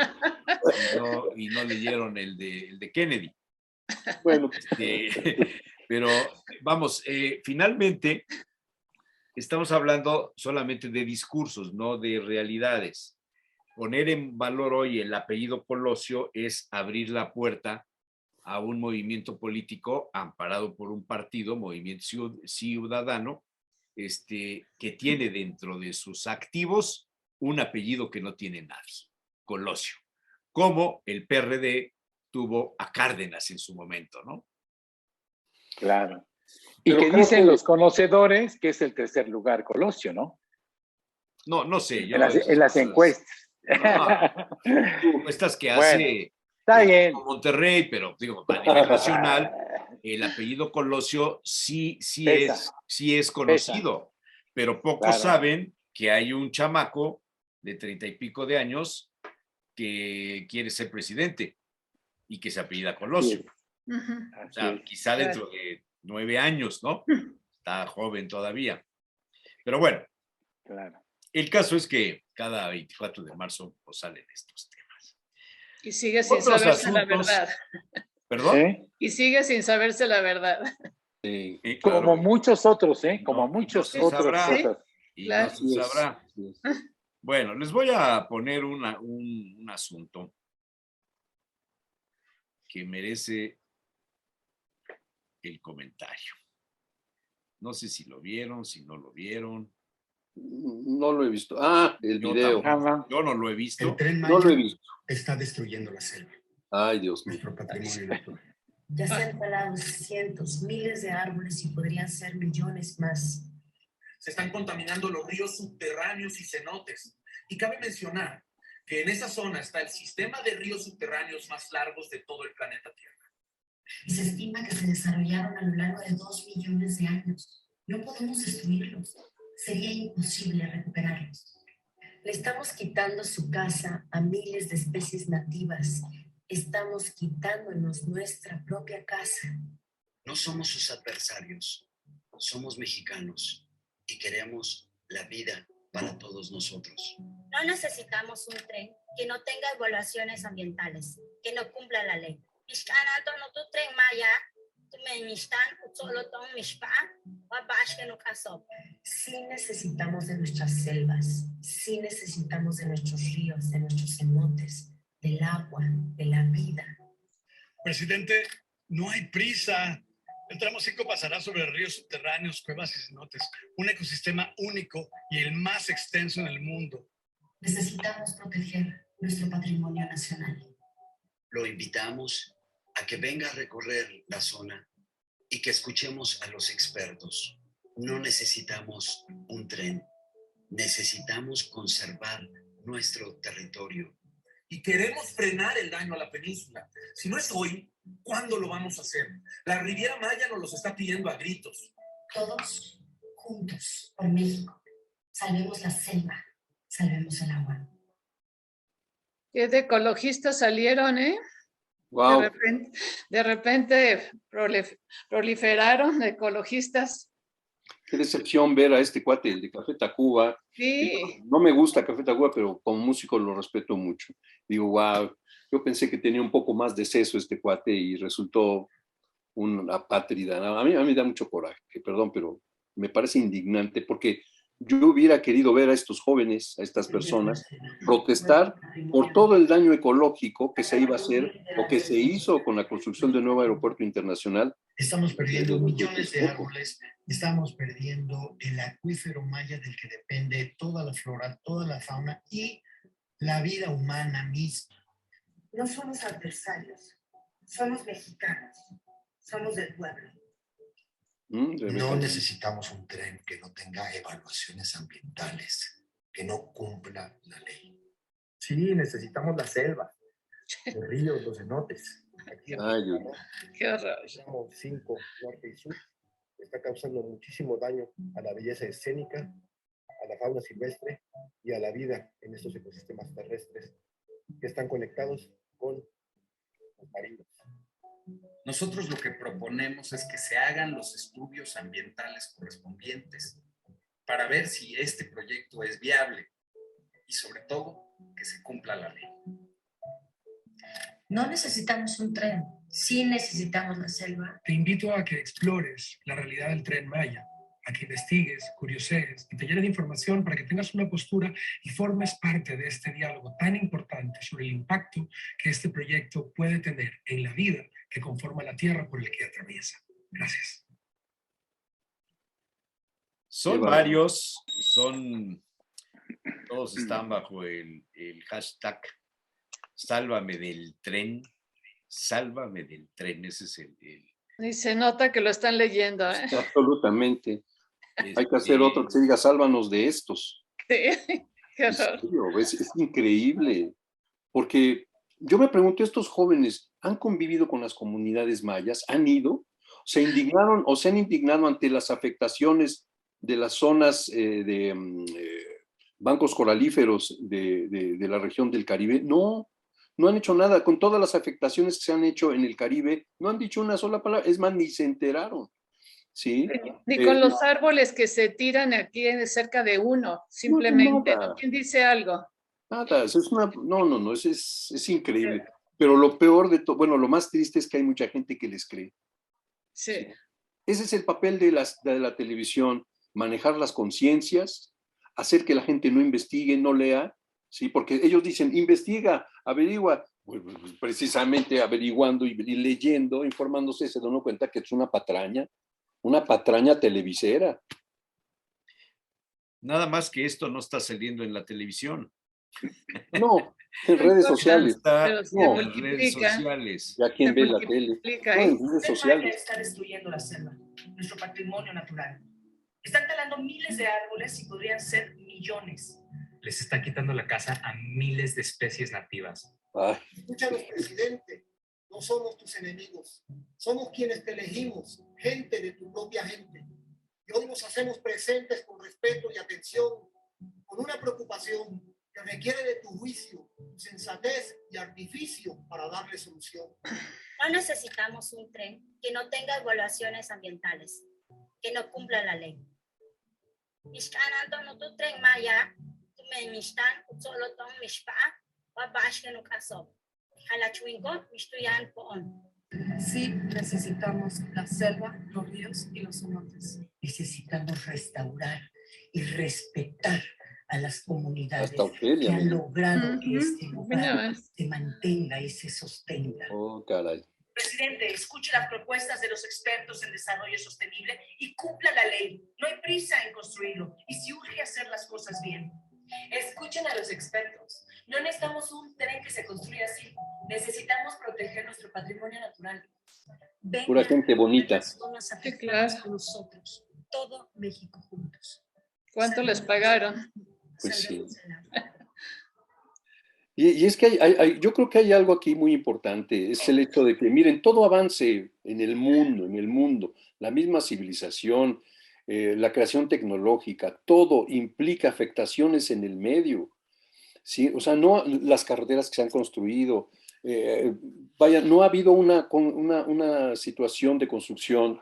y no leyeron el de Kennedy. Bueno, Pero vamos, finalmente estamos hablando solamente de discursos, no de realidades. Poner en valor hoy el apellido Colosio es abrir la puerta a un movimiento político amparado por un partido, Movimiento Ciudadano, que tiene dentro de sus activos un apellido que no tiene nadie, Colosio, como el PRD tuvo a Cárdenas en su momento, ¿no? Claro. Y pero que creo dicen que los conocedores que es el tercer lugar Colosio, ¿no? No sé, yo En las encuestas. encuestas que Bueno, hace está bien. Monterrey, pero digo, a nivel nacional, el apellido Colosio sí Pesa, es pesa. conocido, pero pocos Claro. saben que hay un chamaco de 30 y pico de años que quiere ser presidente y que se apellida Colosio. O sea, quizá dentro de 9 años, ¿no? Está joven todavía. Pero bueno, Claro. el caso es que cada 24 de marzo pues, salen estos temas. Y sigue sin Otros saberse la asuntos. verdad. ¿Perdón? ¿Eh? Y sigue sin saberse la verdad. sí, Claro. Como muchos otros, ¿eh? Como No, muchos se otros sabrá. cosas. Y Claro. no se sabrá. así es. Bueno, les voy a poner un asunto que merece el comentario. No sé si lo vieron, si no lo vieron. No lo he visto. Ah, el Yo video. tampoco. Yo no lo he visto. El Tren No lo he Maya visto. está destruyendo la selva, Ay, Dios mío. nuestro patrimonio natural. Ya se han talado cientos, miles de árboles y podrían ser millones más. Se están contaminando los ríos subterráneos y cenotes. Y cabe mencionar que en esa zona está el sistema de ríos subterráneos más largos de todo el planeta Tierra. Y se estima que se desarrollaron a lo largo de 2 millones de años. No podemos destruirlos. Sería imposible recuperarlos. Le estamos quitando su casa a miles de especies nativas. Estamos quitándonos nuestra propia casa. No somos sus adversarios, somos mexicanos y queremos la vida para todos nosotros. No necesitamos un tren que no tenga evaluaciones ambientales, que no cumpla la ley. Sí necesitamos de nuestras selvas, sí necesitamos de nuestros ríos, de nuestros cenotes, del agua, de la vida. Presidente, no hay prisa. El tramo 5 pasará sobre ríos subterráneos, cuevas y cenotes, un ecosistema único y el más extenso en el mundo. Necesitamos proteger nuestro patrimonio nacional. Lo invitamos a que venga a recorrer la zona y que escuchemos a los expertos. No necesitamos un tren, necesitamos conservar nuestro territorio. Y queremos frenar el daño a la península. Si no es hoy, ¿cuándo lo vamos a hacer? La Riviera Maya nos los está pidiendo a gritos. Todos juntos por México. Salvemos la selva, salvemos el agua. Qué de ecologistas salieron, ¿eh? Wow. De repente proliferaron ecologistas. Qué decepción ver a este cuate, el de Café Tacuba. Sí. No me gusta Café Tacuba, pero como músico lo respeto mucho. Digo, wow, yo pensé que tenía un poco más de seso este cuate y resultó una apátrida. A mí me da mucho coraje, perdón, pero me parece indignante porque yo hubiera querido ver a estos jóvenes, a estas personas, protestar por todo el daño ecológico que se iba a hacer o que se hizo con la construcción del nuevo aeropuerto internacional. Estamos perdiendo millones de árboles, estamos perdiendo el acuífero maya del que depende toda la flora, toda la fauna y la vida humana misma. No somos adversarios, somos mexicanos, somos del pueblo. No necesitamos un tren que no tenga evaluaciones ambientales, que no cumpla la ley. Sí, necesitamos la selva, los ríos, los cenotes. Aquí qué horror. Estamos 5, norte y sur. Está causando muchísimo daño a la belleza escénica, a la fauna silvestre y a la vida en estos ecosistemas terrestres que están conectados con los marinos. Nosotros lo que proponemos es que se hagan los estudios ambientales correspondientes para ver si este proyecto es viable y sobre todo que se cumpla la ley. No necesitamos un tren, sí necesitamos la selva. Te invito a que explores la realidad del Tren Maya, a que investigues, curiosees y te llenes de información para que tengas una postura y formes parte de este diálogo tan importante sobre el impacto que este proyecto puede tener en la vida que conforma la tierra por el que atraviesa. Gracias. Son varios, todos están bajo el hashtag Sálvame del tren, sálvame del tren, ese es el... Y se nota que lo están leyendo, ¿eh? Absolutamente. Hay que hacer otro que se diga, sálvanos de estos. Sí, qué horror. Es increíble, porque yo me pregunto, estos jóvenes han convivido con las comunidades mayas, han ido, se indignaron o se han indignado ante las afectaciones de las zonas de bancos coralíferos de la región del Caribe. No han hecho nada. Con todas las afectaciones que se han hecho en el Caribe, no han dicho una sola palabra, es más, ni se enteraron. ¿Sí? Ni con los árboles que se tiran aquí cerca de uno, simplemente. No, ¿Quién dice algo? Nada, es increíble. Pero lo peor de todo, bueno, lo más triste es que hay mucha gente que les cree. Sí. Ese es el papel de la televisión, manejar las conciencias, hacer que la gente no investigue, no lea, ¿sí? Porque ellos dicen, investiga, averigua. Pues, precisamente averiguando y leyendo, informándose, se dan cuenta que es una patraña televisera. Nada más que esto no está saliendo en la televisión. No, en redes sociales. Está en redes sociales. ¿Ya quién ve la tele? No, en redes sociales. Está destruyendo la selva, nuestro patrimonio natural. Están talando miles de árboles y podrían ser millones. Les está quitando la casa a miles de especies nativas. Escúchanos, presidente. No somos tus enemigos. Somos quienes te elegimos, gente de tu propia gente. Y hoy nos hacemos presentes con respeto y atención, con una preocupación que requiere de tu juicio, sensatez y artificio para darle solución. No necesitamos un tren que no tenga evaluaciones ambientales, que no cumpla la ley. Tren Maya, Sí, necesitamos la selva, los ríos y los cenotes. Necesitamos restaurar y respetar a las comunidades que han logrado que este lugar se mantenga y se sostenga. Oh, caray. Presidente, escuche las propuestas de los expertos en desarrollo sostenible y cumpla la ley. No hay prisa en construirlo y si urge hacer las cosas bien. Escuchen a los expertos. No necesitamos un tren que se construya así. Necesitamos proteger nuestro patrimonio natural. Pura gente bonita. Las zonas afectadas con nosotros. Todo México juntos. ¿Cuánto les pagaron? Pues sí. Y es que yo creo que hay algo aquí muy importante, es el hecho de que, miren, todo avance en el mundo, la misma civilización, la creación tecnológica, todo implica afectaciones en el medio, ¿sí? O sea, no las carreteras que se han construido, vaya, no ha habido una situación de construcción,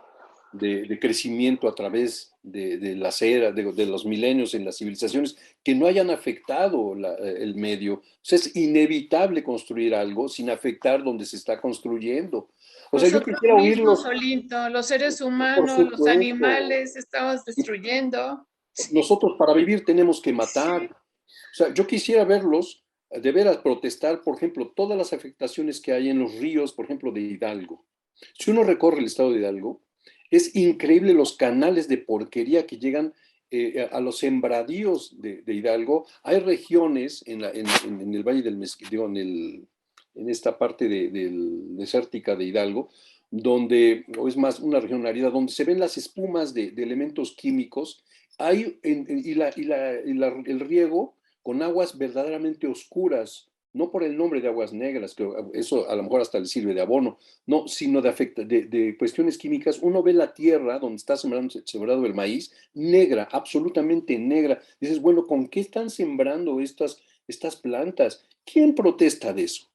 de crecimiento a través de las eras, de los milenios en las civilizaciones, que no hayan afectado el medio. O sea, es inevitable construir algo sin afectar donde se está construyendo. O sea, yo quisiera oírlos. Olinto, los seres humanos, los animales, estamos destruyendo. Nosotros para vivir tenemos que matar. Sí. O sea, yo quisiera verlos de veras protestar, por ejemplo, todas las afectaciones que hay en los ríos, por ejemplo, de Hidalgo. Si uno recorre el estado de Hidalgo, es increíble los canales de porquería que llegan a los sembradíos de Hidalgo. Hay regiones en el Valle del Mezquiteo, en esta parte desértica de Hidalgo, donde, o es más, una región árida, donde se ven las espumas de elementos químicos, el riego con aguas verdaderamente oscuras, no por el nombre de aguas negras, que eso a lo mejor hasta le sirve de abono, no, sino de cuestiones químicas. Uno ve la tierra donde está sembrado el maíz, negra, absolutamente negra. Dices, bueno, ¿con qué están sembrando estas plantas? ¿Quién protesta de eso?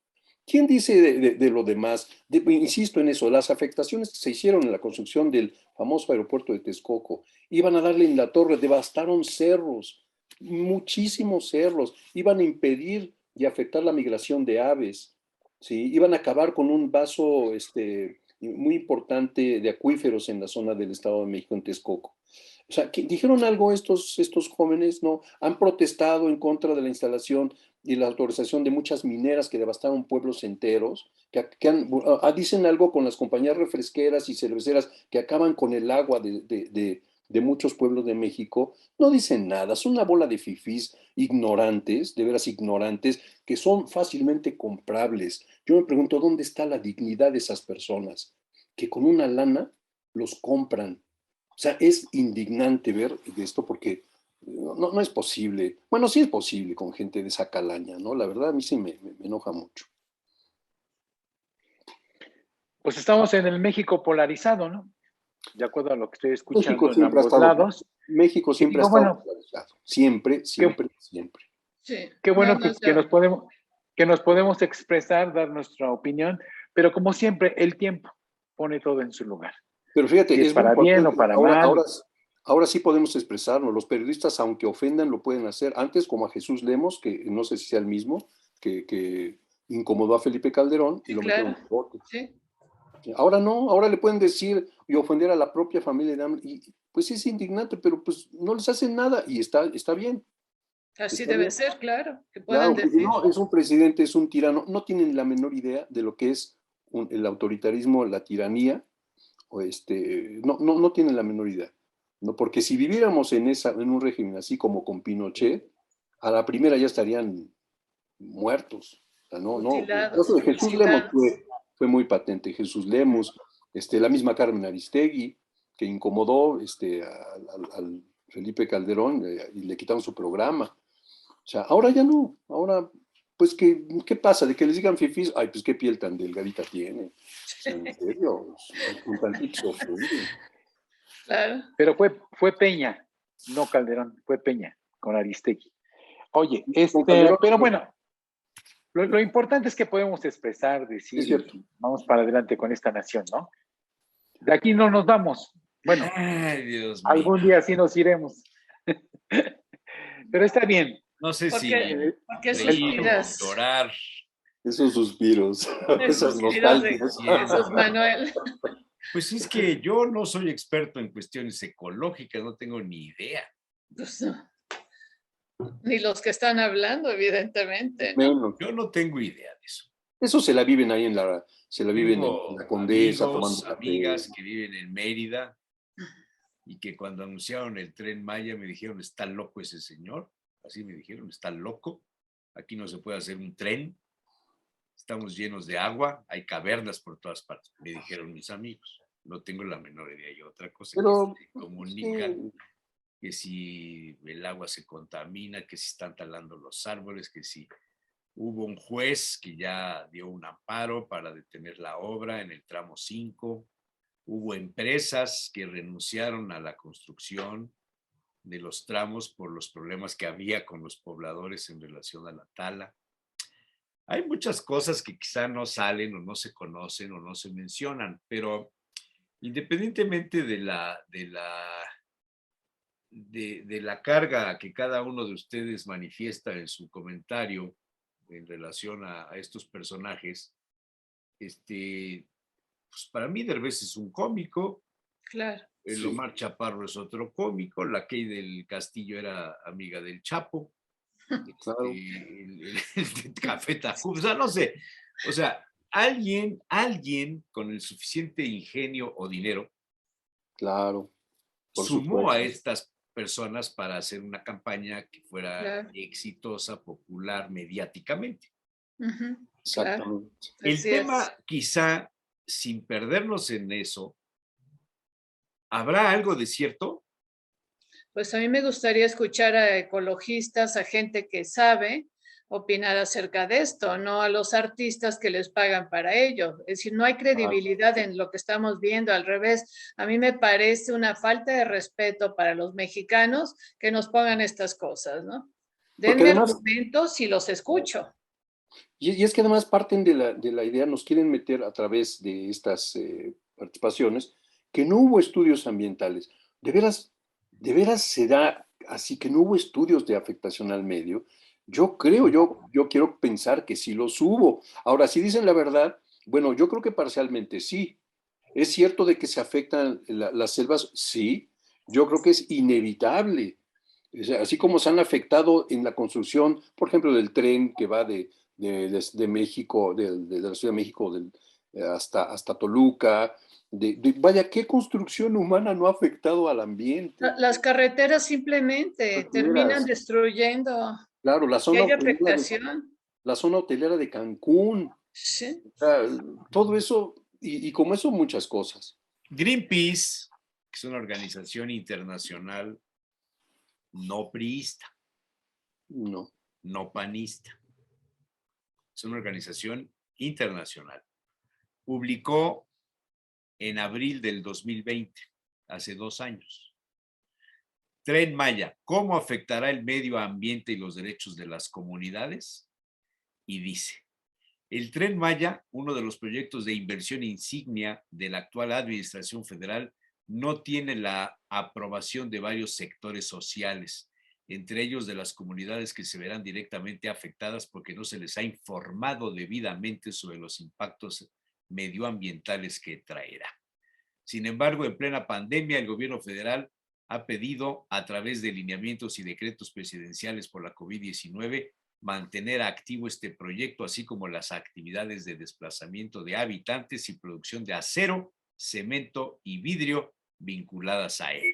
¿Quién dice de lo demás? Insisto en eso, las afectaciones que se hicieron en la construcción del famoso aeropuerto de Texcoco, iban a darle en la torre, devastaron cerros, muchísimos cerros, iban a impedir y afectar la migración de aves, ¿sí? Iban a acabar con un vaso muy importante de acuíferos en la zona del Estado de México, en Texcoco. O sea, ¿dijeron algo estos jóvenes? No, han protestado en contra de la instalación y la autorización de muchas mineras que devastaron pueblos enteros, dicen algo con las compañías refresqueras y cerveceras que acaban con el agua de muchos pueblos de México. No dicen nada, son una bola de fifís ignorantes, de veras ignorantes, que son fácilmente comprables. Yo me pregunto, ¿dónde está la dignidad de esas personas que con una lana los compran? O sea, es indignante ver esto porque no es posible. Bueno, sí es posible con gente de esa calaña, ¿no? La verdad a mí sí me enoja mucho. Pues estamos en el México polarizado, ¿no? De acuerdo a lo que estoy escuchando México siempre en ambos lados. México siempre ha estado polarizado. Siempre. Sí. Qué bueno que nos podemos expresar, dar nuestra opinión, pero como siempre, el tiempo pone todo en su lugar. Pero fíjate, si es para bien o para mal. Ahora sí podemos expresarnos. Los periodistas, aunque ofendan, lo pueden hacer. Antes, como a Jesús Lemos, que no sé si sea el mismo, que incomodó a Felipe Calderón y lo metieron en bote. Sí. Ahora no, ahora le pueden decir y ofender a la propia familia de AMLO, y pues es indignante, pero pues no les hacen nada y está bien. Así debe ser, claro, que puedan decir. No, es un presidente, es un tirano, no tienen la menor idea de lo que es el autoritarismo, la tiranía, o no tienen la menor idea. No, porque si viviéramos en un régimen así como con Pinochet, a la primera ya estarían muertos. O sea, el caso de Jesús Lemos fue muy patente. Jesús Lemos, la misma Carmen Aristegui, que incomodó al Felipe Calderón y le quitaron su programa. O sea, ahora ya no. Ahora, pues, ¿qué pasa? De que les digan fifís, ay, pues qué piel tan delgadita tiene. O sea, en serio, un tantito ofende. Claro. Pero fue Peña, no Calderón, fue Peña con Aristegui. Oye, pero bueno, lo importante es que podemos expresar, decir, vamos para adelante con esta nación, ¿no? De aquí no nos vamos. Bueno, ay, Dios mío. Algún día sí nos iremos. Pero está bien. No sé si porque suspiras. Llorar. Esos suspiros. Esas nostalgias. Esos, Manuel. Pues es que yo no soy experto en cuestiones ecológicas, no tengo ni idea. Pues no. Ni los que están hablando, evidentemente. ¿No? Yo no tengo idea de eso. Eso se la viven ahí se la viven en la Condesa amigos, tomando café. amigas que viven en Mérida y que cuando anunciaron el Tren Maya me dijeron, está loco ese señor. Así me dijeron, está loco. Aquí no se puede hacer un tren. Estamos llenos de agua, hay cavernas por todas partes, me dijeron mis amigos. No tengo la menor idea. Y otra cosa Pero, que se comunican, sí, que si el agua se contamina, que si están talando los árboles, que si hubo un juez que ya dio un amparo para detener la obra en el tramo 5. Hubo empresas que renunciaron a la construcción de los tramos por los problemas que había con los pobladores en relación a la tala. Hay muchas cosas que quizá no salen o no se conocen o no se mencionan, pero independientemente de la carga que cada uno de ustedes manifiesta en su comentario en relación a estos personajes, pues para mí Derbez es un cómico. Claro. El Omar Chaparro es otro cómico, la Key del Castillo era amiga del Chapo, claro. el Café Tacuba, o sea, no sé, o sea, alguien con el suficiente ingenio o dinero, claro, por sumó supuesto. a estas personas para hacer una campaña que fuera Claro. exitosa, popular, mediáticamente. Claro. El Así tema, es. quizá, sin perdernos en eso, ¿habrá algo de cierto? Pues a mí me gustaría escuchar a ecologistas, a gente que sabe opinar acerca de esto, no a los artistas que les pagan para ello. Es decir, no hay credibilidad en lo que estamos viendo, al revés. A mí me parece una falta de respeto para los mexicanos que nos pongan estas cosas, ¿no? Denme además, argumentos y los escucho. Y es que además parten de la idea, nos quieren meter a través de estas participaciones, que no hubo estudios ambientales. De veras se da así que no hubo estudios de afectación al medio. Yo creo, yo quiero pensar que sí los hubo. Ahora, si dicen la verdad, bueno, yo creo que parcialmente sí. ¿Es cierto de que se afectan las selvas? Sí. Yo creo que es inevitable. O sea, así como se han afectado en la construcción, por ejemplo, del tren que va de México, de la Ciudad de México hasta Toluca. Vaya, ¿qué construcción humana no ha afectado al ambiente? Las carreteras simplemente terminan destruyendo. Claro, Que haya afectación. la zona hotelera de Cancún. Sí. O sea, todo eso, y como eso, muchas cosas. Greenpeace, que es una organización internacional no priista, no panista, es una organización internacional. Publicó en abril del 2020, hace 2 años, Tren Maya, ¿cómo afectará el medio ambiente y los derechos de las comunidades? Y dice, el Tren Maya, uno de los proyectos de inversión insignia de la actual administración federal, no tiene la aprobación de varios sectores sociales, entre ellos de las comunidades que se verán directamente afectadas porque no se les ha informado debidamente sobre los impactos medioambientales que traerá. Sin embargo, en plena pandemia, el gobierno federal ha pedido, a través de lineamientos y decretos presidenciales por la COVID-19, mantener activo este proyecto, así como las actividades de desplazamiento de habitantes y producción de acero, cemento y vidrio vinculadas a él.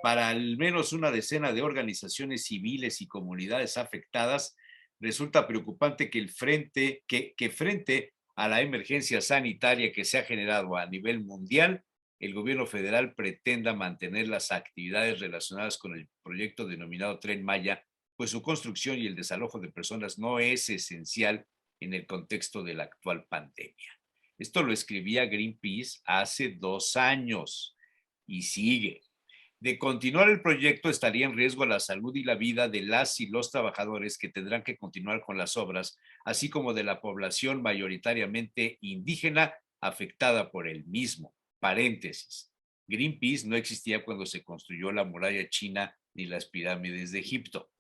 Para al menos una decena de organizaciones civiles y comunidades afectadas, resulta preocupante que frente a la emergencia sanitaria que se ha generado a nivel mundial, el gobierno federal pretenda mantener las actividades relacionadas con el proyecto denominado Tren Maya, pues su construcción y el desalojo de personas no es esencial en el contexto de la actual pandemia. Esto lo escribía Greenpeace hace 2 años y sigue. De continuar el proyecto, estaría en riesgo la salud y la vida de las y los trabajadores que tendrán que continuar con las obras, así como de la población mayoritariamente indígena afectada por el mismo. Paréntesis. Greenpeace no existía cuando se construyó la muralla china ni las pirámides de Egipto.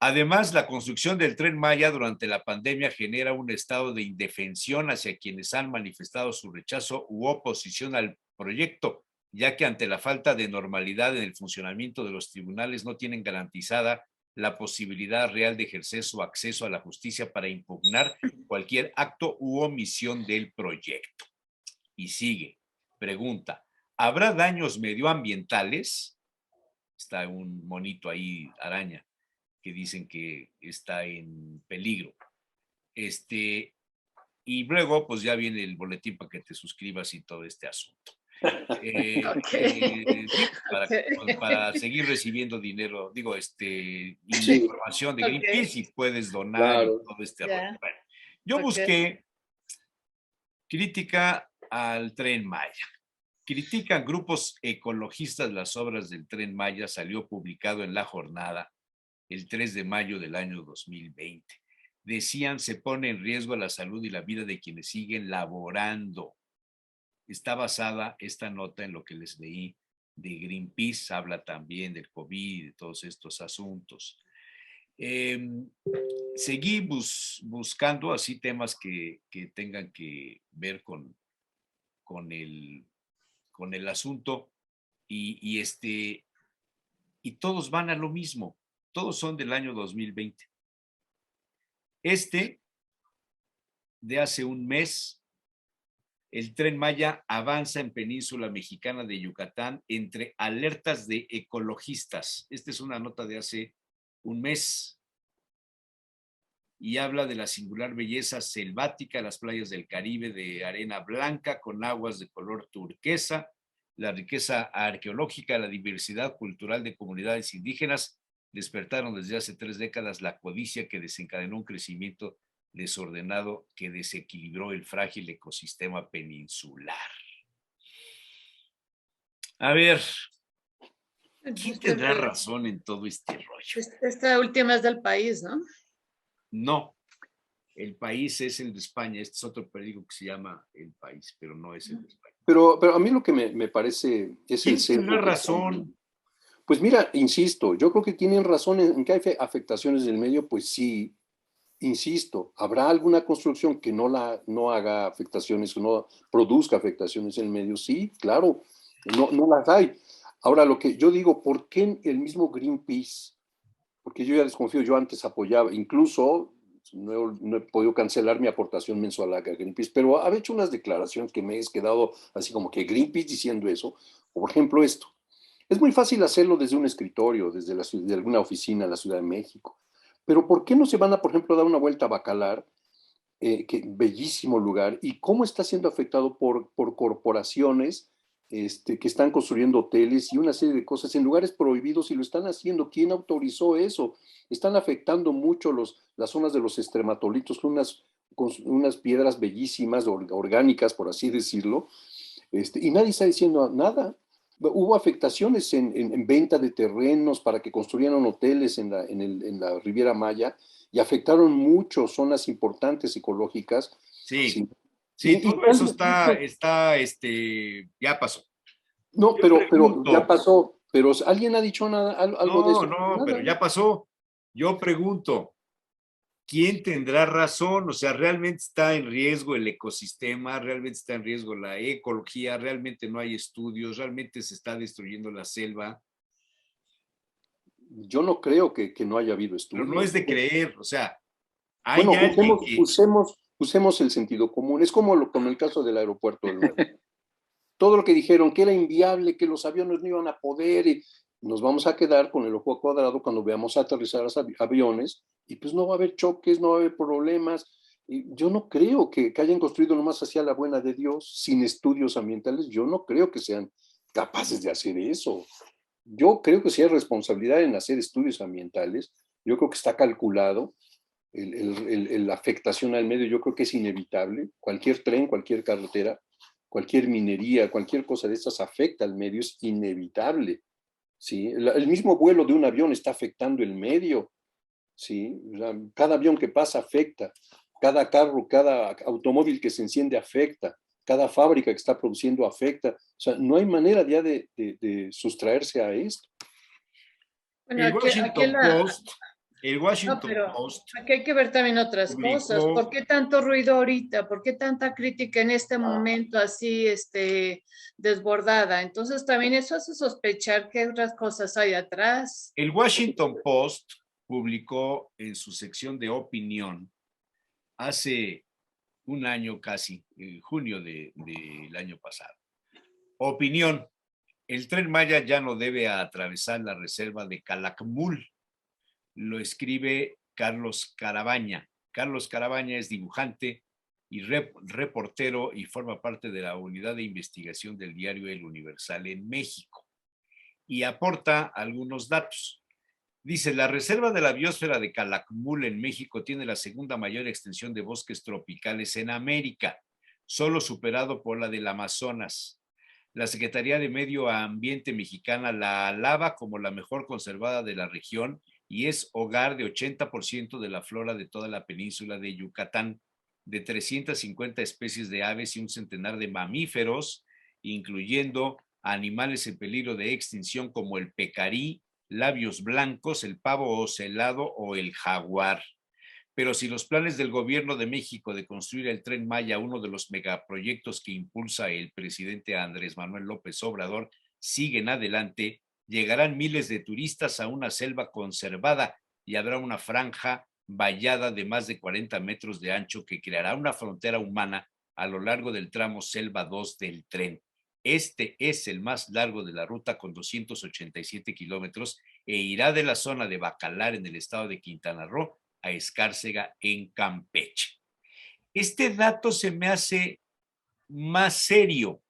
Además, la construcción del Tren Maya durante la pandemia genera un estado de indefensión hacia quienes han manifestado su rechazo u oposición al proyecto, ya que ante la falta de normalidad en el funcionamiento de los tribunales no tienen garantizada la posibilidad real de ejercer su acceso a la justicia para impugnar cualquier acto u omisión del proyecto. Y sigue, pregunta, ¿habrá daños medioambientales? Está un monito ahí, araña, que dicen que está en peligro. Y luego, pues ya viene el boletín para que te suscribas y todo este asunto. Sí, para seguir recibiendo dinero, digo, información de Greenpeace y puedes donar y todo este rollo. Bueno, yo busqué crítica al Tren Maya. Critican grupos ecologistas las obras del Tren Maya, salió publicado en La Jornada el 3 de mayo del año 2020. Decían, se pone en riesgo la salud y la vida de quienes siguen laborando. Está basada esta nota en lo que les leí de Greenpeace, habla también del COVID y de todos estos asuntos. Seguí buscando así temas que tengan que ver con el asunto y todos van a lo mismo, todos son del año 2020. De hace un mes, el Tren Maya avanza en Península Mexicana de Yucatán entre alertas de ecologistas. Esta es una nota de hace un mes y habla de la singular belleza selvática, las playas del Caribe de arena blanca con aguas de color turquesa, la riqueza arqueológica, la diversidad cultural de comunidades indígenas despertaron desde hace 3 décadas la codicia que desencadenó un crecimiento desordenado que desequilibró el frágil ecosistema peninsular. A ver, ¿quién tendrá razón en todo este rollo? Esta última es del País, ¿no? No, El País es el de España. Este es otro periódico que se llama El País, pero no es el de España. Pero a mí lo que me parece es el sesgo. ¿Quién tiene razón? Pues mira, insisto, yo creo que tienen razón en que hay afectaciones del medio, pues sí. Insisto, ¿habrá alguna construcción que no haga afectaciones, o no produzca afectaciones en el medio? Sí, claro, no las hay. Ahora, lo que yo digo, ¿por qué el mismo Greenpeace? Porque yo ya desconfío, yo antes apoyaba, incluso no he podido cancelar mi aportación mensual a Greenpeace, pero ha hecho unas declaraciones que me he quedado así como que Greenpeace diciendo eso. Por ejemplo, esto. Es muy fácil hacerlo desde un escritorio, de alguna oficina en la Ciudad de México. Pero ¿por qué no se van a, por ejemplo, dar una vuelta a Bacalar, bellísimo lugar, y cómo está siendo afectado por corporaciones que están construyendo hoteles y una serie de cosas en lugares prohibidos y lo están haciendo? ¿Quién autorizó eso? Están afectando mucho las zonas de los estrematolitos con unas piedras bellísimas, orgánicas, por así decirlo, y nadie está diciendo nada. Hubo afectaciones en venta de terrenos para que construyeran hoteles en la Riviera Maya y afectaron mucho zonas importantes ecológicas. Sí, todo eso ya pasó. No, pero ya pasó. Pero ¿alguien ha dicho algo de eso? No, pero ya pasó. Yo pregunto, ¿quién tendrá razón? O sea, ¿realmente está en riesgo el ecosistema? ¿Realmente está en riesgo la ecología? ¿Realmente no hay estudios? ¿Realmente se está destruyendo la selva? Yo no creo que no haya habido estudios. Pero no es de creer, o sea, usemos el sentido común. Es como con el caso del aeropuerto del Nuevo. Todo lo que dijeron que era inviable, que los aviones no iban a poder, y nos vamos a quedar con el ojo cuadrado cuando veamos aterrizar los aviones, y pues no va a haber choques, no va a haber problemas. Y yo no creo que hayan construido nomás hacia la buena de Dios, sin estudios ambientales. Yo no creo que sean capaces de hacer eso. Yo creo que sí hay responsabilidad en hacer estudios ambientales. Yo creo que está calculado. La afectación al medio yo creo que es inevitable. Cualquier tren, cualquier carretera, cualquier minería, cualquier cosa de estas afecta al medio, es inevitable. ¿Sí? El mismo vuelo de un avión está afectando el medio. ¿Sí? Cada avión que pasa afecta. Cada carro, cada automóvil que se enciende afecta. Cada fábrica que está produciendo afecta. O sea, no hay manera ya de sustraerse a esto. Bueno, el Washington Post. Aquí hay que ver también otras cosas. ¿Por qué tanto ruido ahorita? ¿Por qué tanta crítica en este momento así desbordada? Entonces también eso hace sospechar que otras cosas hay atrás. El Washington Post publicó en su sección de opinión hace un año casi, en junio del año pasado. Opinión: el Tren Maya ya no debe atravesar la reserva de Calakmul. Lo escribe Carlos Carabaña. Carlos Carabaña es dibujante y reportero y forma parte de la unidad de investigación del diario El Universal en México. Y aporta algunos datos. Dice: la reserva de la biosfera de Calakmul en México tiene la segunda mayor extensión de bosques tropicales en América, solo superado por la del Amazonas. La Secretaría de Medio Ambiente mexicana la alaba como la mejor conservada de la región y es hogar de 80% de la flora de toda la península de Yucatán, de 350 especies de aves y un centenar de mamíferos, incluyendo animales en peligro de extinción como el pecarí, labios blancos, el pavo ocelado o el jaguar. Pero si los planes del gobierno de México de construir el Tren Maya, uno de los megaproyectos que impulsa el presidente Andrés Manuel López Obrador, siguen adelante, llegarán miles de turistas a una selva conservada y habrá una franja vallada de más de 40 metros de ancho que creará una frontera humana a lo largo del tramo Selva 2 del tren. Este es el más largo de la ruta con 287 kilómetros e irá de la zona de Bacalar en el estado de Quintana Roo a Escárcega en Campeche. Este dato se me hace más serio.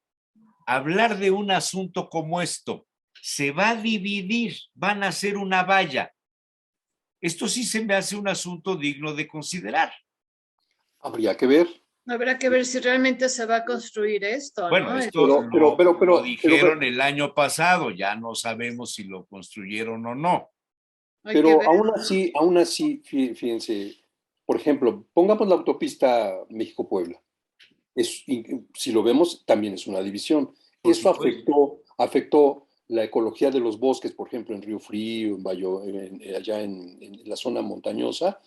Hablar de un asunto como esto, se va a dividir, van a hacer una valla. Esto sí se me hace un asunto digno de considerar. Habría que ver. Habrá que ver si realmente se va a construir esto, Bueno, ¿no? esto lo dijeron el año pasado, ya no sabemos si lo construyeron o no. Pero aún así, fíjense, por ejemplo, pongamos la autopista México-Puebla. Si lo vemos, también es una división. Eso afectó la ecología de los bosques, por ejemplo, en Río Frío, allá en la zona montañosa.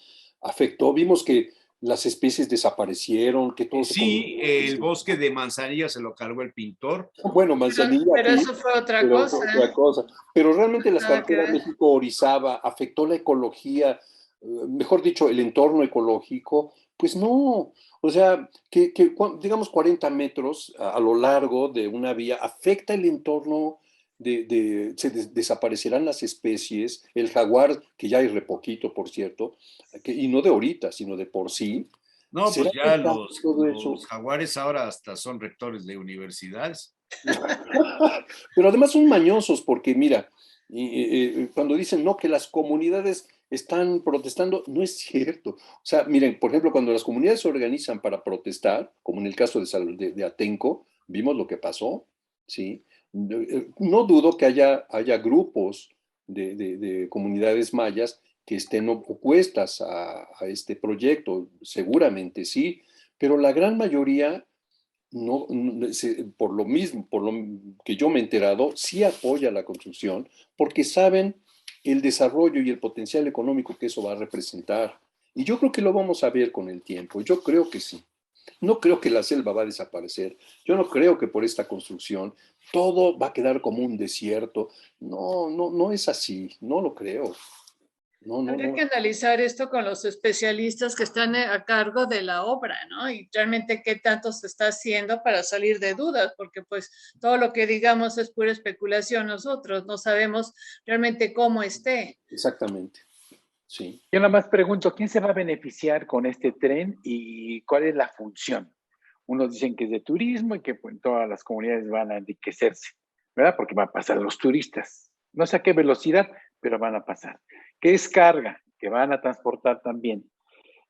Vimos que las especies desaparecieron, que todo sí, el bosque de Manzanilla se lo cargó el pintor. Bueno, Manzanilla. Pero eso fue otra cosa. Pero realmente las carreteras México-Orizaba afectó la ecología, mejor dicho, el entorno ecológico. Pues no, o sea, que digamos 40 metros a lo largo de una vía afecta el entorno, desaparecerán las especies, el jaguar, que ya hay re poquito, por cierto, y no de ahorita, sino de por sí. No, pues ya los jaguares ahora hasta son rectores de universidades. Pero además son mañosos porque, mira, cuando dicen no, que las comunidades están protestando, no es cierto. O sea, miren, por ejemplo, cuando las comunidades se organizan para protestar, como en el caso de Atenco, vimos lo que pasó, ¿sí? No dudo que haya grupos de comunidades mayas que estén opuestas a este proyecto, seguramente sí, pero la gran mayoría, por lo que yo me he enterado, sí apoya la construcción porque saben el desarrollo y el potencial económico que eso va a representar. Y yo creo que lo vamos a ver con el tiempo, yo creo que sí. No creo que la selva va a desaparecer. Yo no creo que por esta construcción todo va a quedar como un desierto. No es así, no lo creo. Habría que analizar esto con los especialistas que están a cargo de la obra, ¿no? Y realmente qué tanto se está haciendo para salir de dudas, porque pues todo lo que digamos es pura especulación. Nosotros no sabemos realmente cómo esté. Exactamente. Sí. Yo nada más pregunto, ¿quién se va a beneficiar con este tren y cuál es la función? Unos dicen que es de turismo y que pues, todas las comunidades van a enriquecerse, ¿verdad? Porque van a pasar los turistas. No sé a qué velocidad, pero van a pasar. ¿Qué es carga? Que van a transportar también.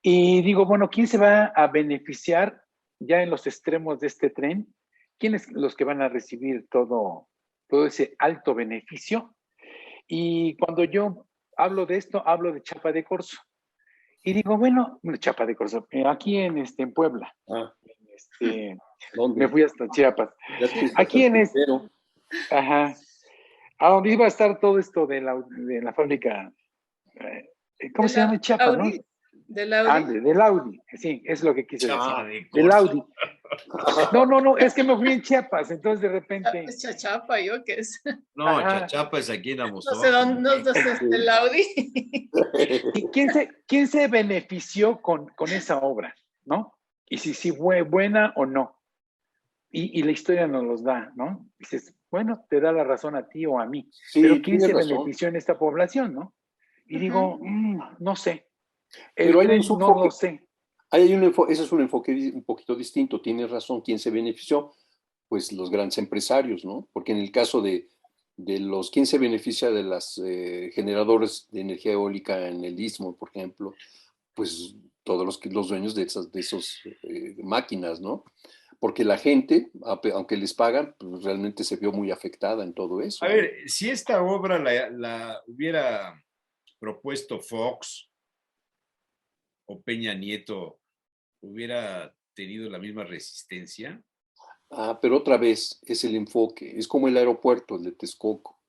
Y digo, bueno, ¿quién se va a beneficiar ya en los extremos de este tren? ¿Quiénes los que van a recibir todo ese alto beneficio? Y cuando yo hablo de esto, hablo de Chapa de Corzo. Y digo, bueno, Chapa de Corzo, aquí en Puebla. Me fui hasta Chiapas. Aquí en ajá, a donde iba a estar todo esto de la fábrica, ¿cómo se llama? Chiapas, ¿no? Del Audi. Del Audi, sí, es lo que quise decir. Del Audi. No, es que me fui en Chiapas, entonces de repente. Es Chachapa, ¿yo qué es? No, Ajá. Chachapa es aquí en Amozoc. No sé dónde, no sé, el Audi. ¿Y quién se benefició con esa obra, no? Y si fue buena o no. Y la historia nos los da, ¿no? Dices, bueno, te da la razón a ti o a mí. Sí, pero ¿quién tienes se razón. benefició en esta población, no? Y digo, no sé. Pero hay un No enfoque, lo sé. ese es un enfoque un poquito distinto, tienes razón. ¿Quién se benefició? Pues los grandes empresarios, ¿no? Porque en el caso de los, ¿quién se beneficia de las generadores de energía eólica en el Istmo, por ejemplo? Pues todos los dueños de esas máquinas, ¿no? Porque la gente, aunque les pagan, pues realmente se vio muy afectada en todo eso. A ver, si esta obra la hubiera propuesto Fox o Peña Nieto, ¿hubiera tenido la misma resistencia? Pero otra vez es el enfoque, es como el aeropuerto, el de Texcoco,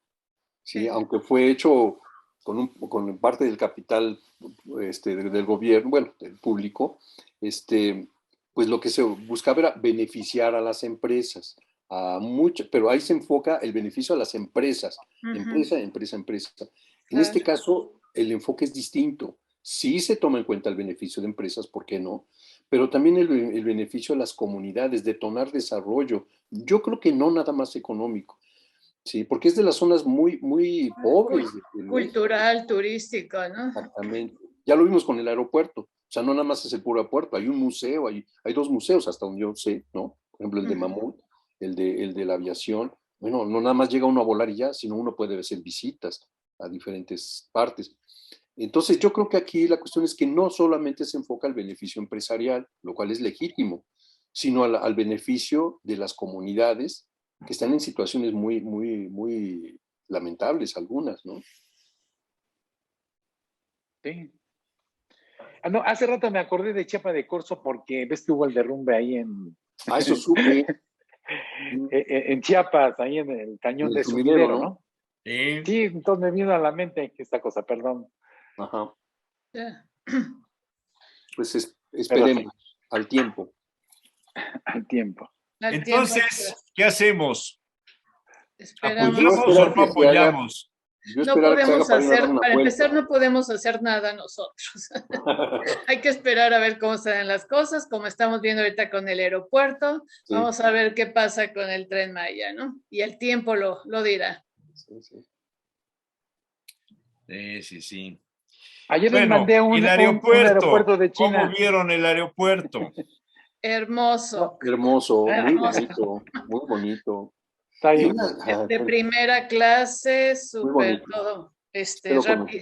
¿sí? Aunque fue hecho con parte del capital del gobierno, bueno, del público, pues lo que se buscaba era beneficiar a las empresas, pero ahí se enfoca el beneficio a las empresas, empresa. En este caso, el enfoque es distinto. Sí se toma en cuenta el beneficio de empresas, ¿por qué no? Pero también el beneficio a las comunidades, detonar desarrollo. Yo creo que no nada más económico, ¿sí? Porque es de las zonas muy, muy pobres. Cultural, turístico, ¿no? Exactamente. Ya lo vimos con el aeropuerto. O sea, no nada más es el puro aeropuerto, hay un museo, hay dos museos hasta donde yo sé, ¿no? Por ejemplo, el de Mamut, el de la aviación. Bueno, no nada más llega uno a volar y ya, sino uno puede hacer visitas a diferentes partes. Entonces, yo creo que aquí la cuestión es que no solamente se enfoca al beneficio empresarial, lo cual es legítimo, sino al beneficio de las comunidades que están en situaciones muy, muy, muy lamentables, algunas, ¿no? Sí. No, hace rato me acordé de Chiapa de Corzo porque ves que hubo el derrumbe ahí en... eso supe. en Chiapas, ahí en el cañón de Sumidero, ¿no? Sí, entonces me vino a la mente esta cosa, perdón. Ajá. Pues esperemos al tiempo. Al tiempo. Entonces, ¿qué hacemos? Esperamos. ¿Apoyamos o no apoyamos? No podemos hacer, para empezar, no podemos hacer nada nosotros. Hay que esperar a ver cómo salen las cosas, como estamos viendo ahorita con el aeropuerto. Sí. Vamos a ver qué pasa con el Tren Maya, ¿no? Y el tiempo lo dirá. Sí. Ayer les mandé un aeropuerto de China. ¿Cómo vieron el aeropuerto? Hermoso. Hermoso, muy bonito. De primera clase, súper todo, rápido,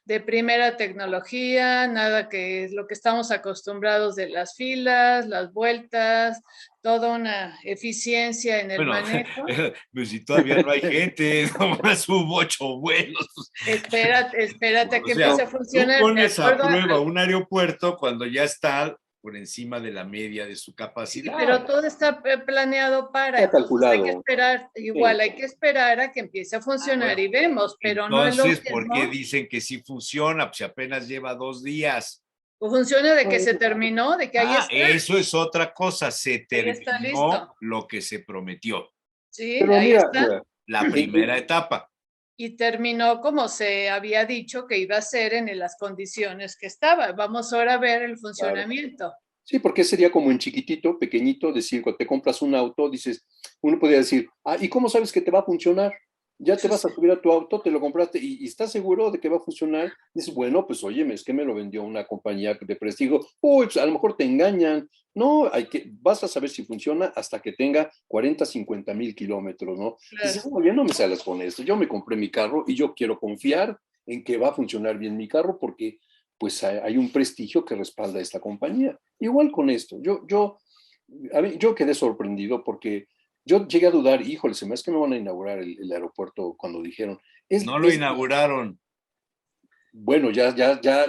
de primera tecnología, nada que es lo que estamos acostumbrados de las filas, las vueltas, toda una eficiencia en el manejo. Pues si todavía no hay gente, nomás hubo 8 vuelos. Espérate que empiece a funcionar. Tú pones a prueba un aeropuerto cuando ya está por encima de la media de su capacidad. Sí, pero todo está planeado para, está calculado. Hay que esperar, igual hay que esperar a que empiece a funcionar y vemos, pero entonces, no es lo mismo. ¿por qué dicen que sí funciona? Pues apenas lleva 2 días. Pues funciona de que se terminó, de que ahí está. Eso es otra cosa, se terminó lo que se prometió. Sí, pero ahí está. La primera etapa. Y terminó como se había dicho que iba a ser en las condiciones que estaba. Vamos ahora a ver el funcionamiento. Claro. Sí, porque sería como en chiquitito, pequeñito, decir, cuando te compras un auto, dices, uno podría decir, ¿y cómo sabes que te va a funcionar? Ya te vas a subir a tu auto, te lo compraste y estás seguro de que va a funcionar. Dices, bueno, pues óyeme, es que me lo vendió una compañía de prestigio. Uy, pues a lo mejor te engañan. No, vas a saber si funciona hasta que tenga 40, 50 mil kilómetros, ¿no? Claro. Dices, oye, no me sales con esto. Yo me compré mi carro y yo quiero confiar en que va a funcionar bien mi carro porque pues hay un prestigio que respalda a esta compañía. Igual con esto. Yo quedé sorprendido porque yo llegué a dudar, híjole, se me hace que no van a inaugurar el aeropuerto cuando dijeron. No lo inauguraron. Bueno, ya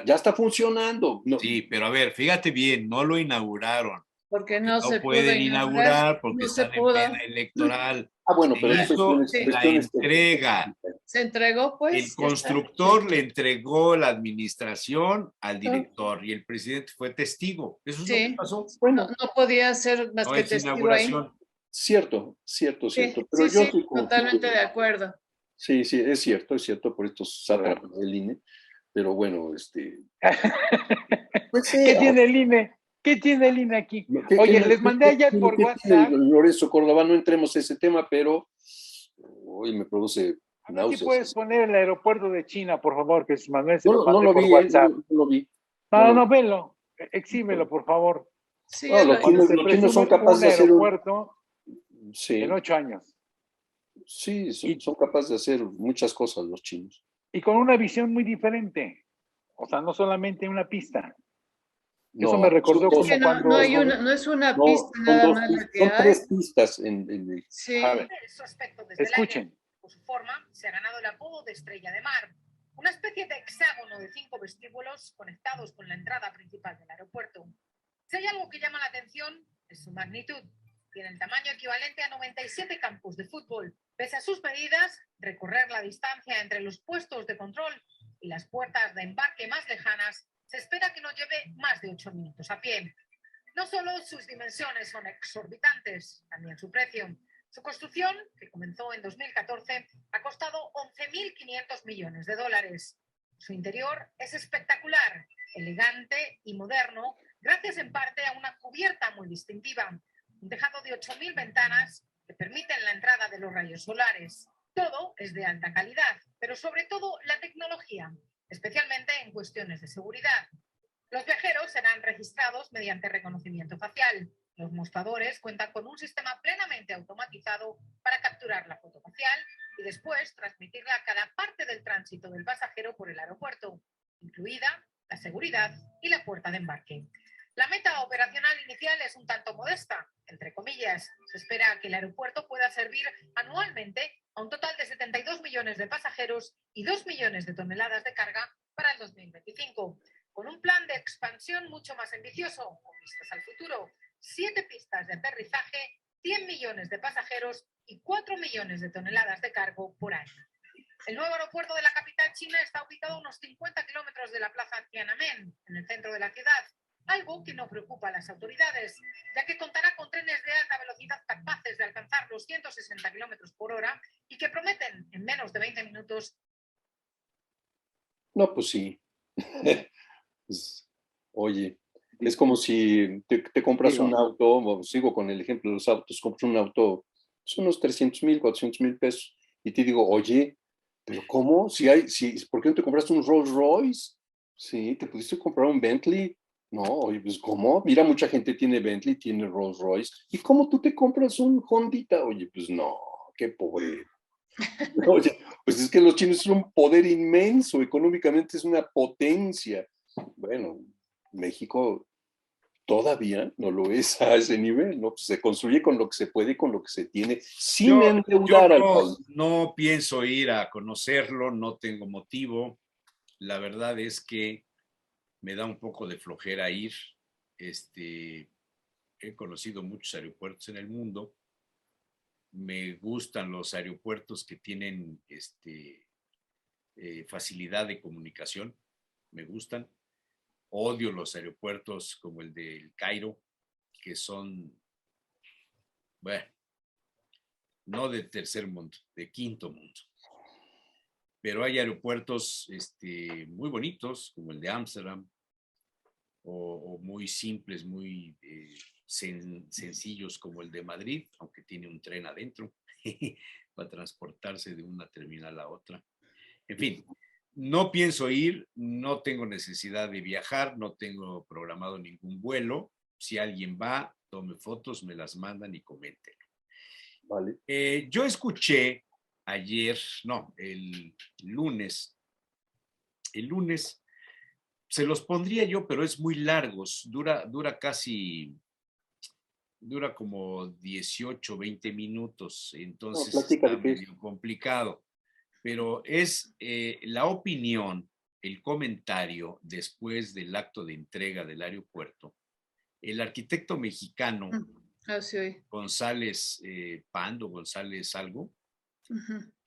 está funcionando. No. Sí, pero a ver, fíjate bien, no lo inauguraron. Porque no se pueden inaugurar porque están en plena electoral. Bueno, pero hizo la entrega. Se entregó, pues. El constructor le entregó la administración al director y el presidente fue testigo. Eso es lo que pasó. Bueno, no podía ser más que es testigo ahí. Cierto. Sí, Pero yo sí, totalmente de acuerdo. Sí, es cierto por estos sátrapas del INE. Pero bueno, pues, ¿Qué tiene el INE? ¿Qué tiene el INE aquí? Oye, les mandé ayer por WhatsApp. Lorenzo Córdoba, no entremos en ese tema, pero hoy me produce náuseas. Si puedes poner el aeropuerto de China, por favor, que Manuel se no lo vi, no lo vi. No, velo, exhíbelo, por favor. Sí, los chinos son capaces de hacer aeropuerto en 8 años. Sí, son capaces de hacer muchas cosas los chinos. Y con una visión muy diferente. O sea, no solamente una pista. Eso me recordó como cuando... No es una pista nada más la que hay. Son 3 pistas. Sí. A ver, escuchen. Por su forma, se ha ganado el apodo de estrella de mar. Una especie de hexágono de 5 vestíbulos conectados con la entrada principal del aeropuerto. Si hay algo que llama la atención, es su magnitud. Tiene el tamaño equivalente a 97 campos de fútbol. Pese a sus medidas, recorrer la distancia entre los puestos de control y las puertas de embarque más lejanas se espera que no lleve más de 8 minutos a pie. No solo sus dimensiones son exorbitantes, también su precio. Su construcción, que comenzó en 2014, ha costado 11.500 millones de dólares. Su interior es espectacular, elegante y moderno, gracias en parte a una cubierta muy distintiva, un tejado de 8.000 ventanas que permiten la entrada de los rayos solares. Todo es de alta calidad, pero sobre todo la tecnología, especialmente en cuestiones de seguridad. Los viajeros serán registrados mediante reconocimiento facial. Los mostradores cuentan con un sistema plenamente automatizado para capturar la foto facial y después transmitirla a cada parte del tránsito del pasajero por el aeropuerto, incluida la seguridad y la puerta de embarque. La meta operacional inicial es un tanto modesta, entre comillas. Se espera que el aeropuerto pueda servir anualmente a un total de 72 millones de pasajeros y 2 millones de toneladas de carga para el 2025, con un plan de expansión mucho más ambicioso, con vistas al futuro. 7 pistas de aterrizaje, 100 millones de pasajeros y 4 millones de toneladas de cargo por año. El nuevo aeropuerto de la capital china está ubicado a unos 50 kilómetros de la plaza Tiananmen, en el centro de la ciudad, algo que no preocupa a las autoridades, ya que contará con trenes de alta velocidad capaces de alcanzar los 160 kilómetros por hora y que prometen en menos de 20 minutos. No, pues sí. Pues, oye, es como si te compras un auto, sigo con el ejemplo de los autos, compras un auto, son unos 300,000, 400,000 pesos, y te digo, oye, pero ¿cómo? ¿Por qué no te compraste un Rolls Royce? Sí, ¿te pudiste comprar un Bentley? No, oye, pues ¿cómo? Mira, mucha gente tiene Bentley, tiene Rolls Royce, ¿y cómo tú te compras un Hondita? Oye, pues no, qué pobre. Oye, pues es que los chinos son un poder inmenso, económicamente es una potencia. Bueno, México todavía no lo es a ese nivel, ¿no? Pues se construye con lo que se puede y con lo que se tiene, sin endeudar al país. No pienso ir a conocerlo, no tengo motivo. La verdad es que me da un poco de flojera ir. He conocido muchos aeropuertos en el mundo. Me gustan los aeropuertos que tienen facilidad de comunicación. Me gustan. Odio los aeropuertos como el del Cairo, que son, bueno, no de tercer mundo, de quinto mundo. Pero hay aeropuertos muy bonitos, como el de Ámsterdam, o muy simples, muy sencillos, como el de Madrid, aunque tiene un tren adentro para transportarse de una terminal a otra. En fin, no pienso ir, no tengo necesidad de viajar, no tengo programado ningún vuelo. Si alguien va, tome fotos, me las mandan y comenten. Vale. Yo escuché ayer, el lunes, se los pondría yo, pero es muy largos, dura como 18, 20 minutos, entonces está medio complicado. Pero es la opinión, el comentario después del acto de entrega del aeropuerto. El arquitecto mexicano González Pando, González algo,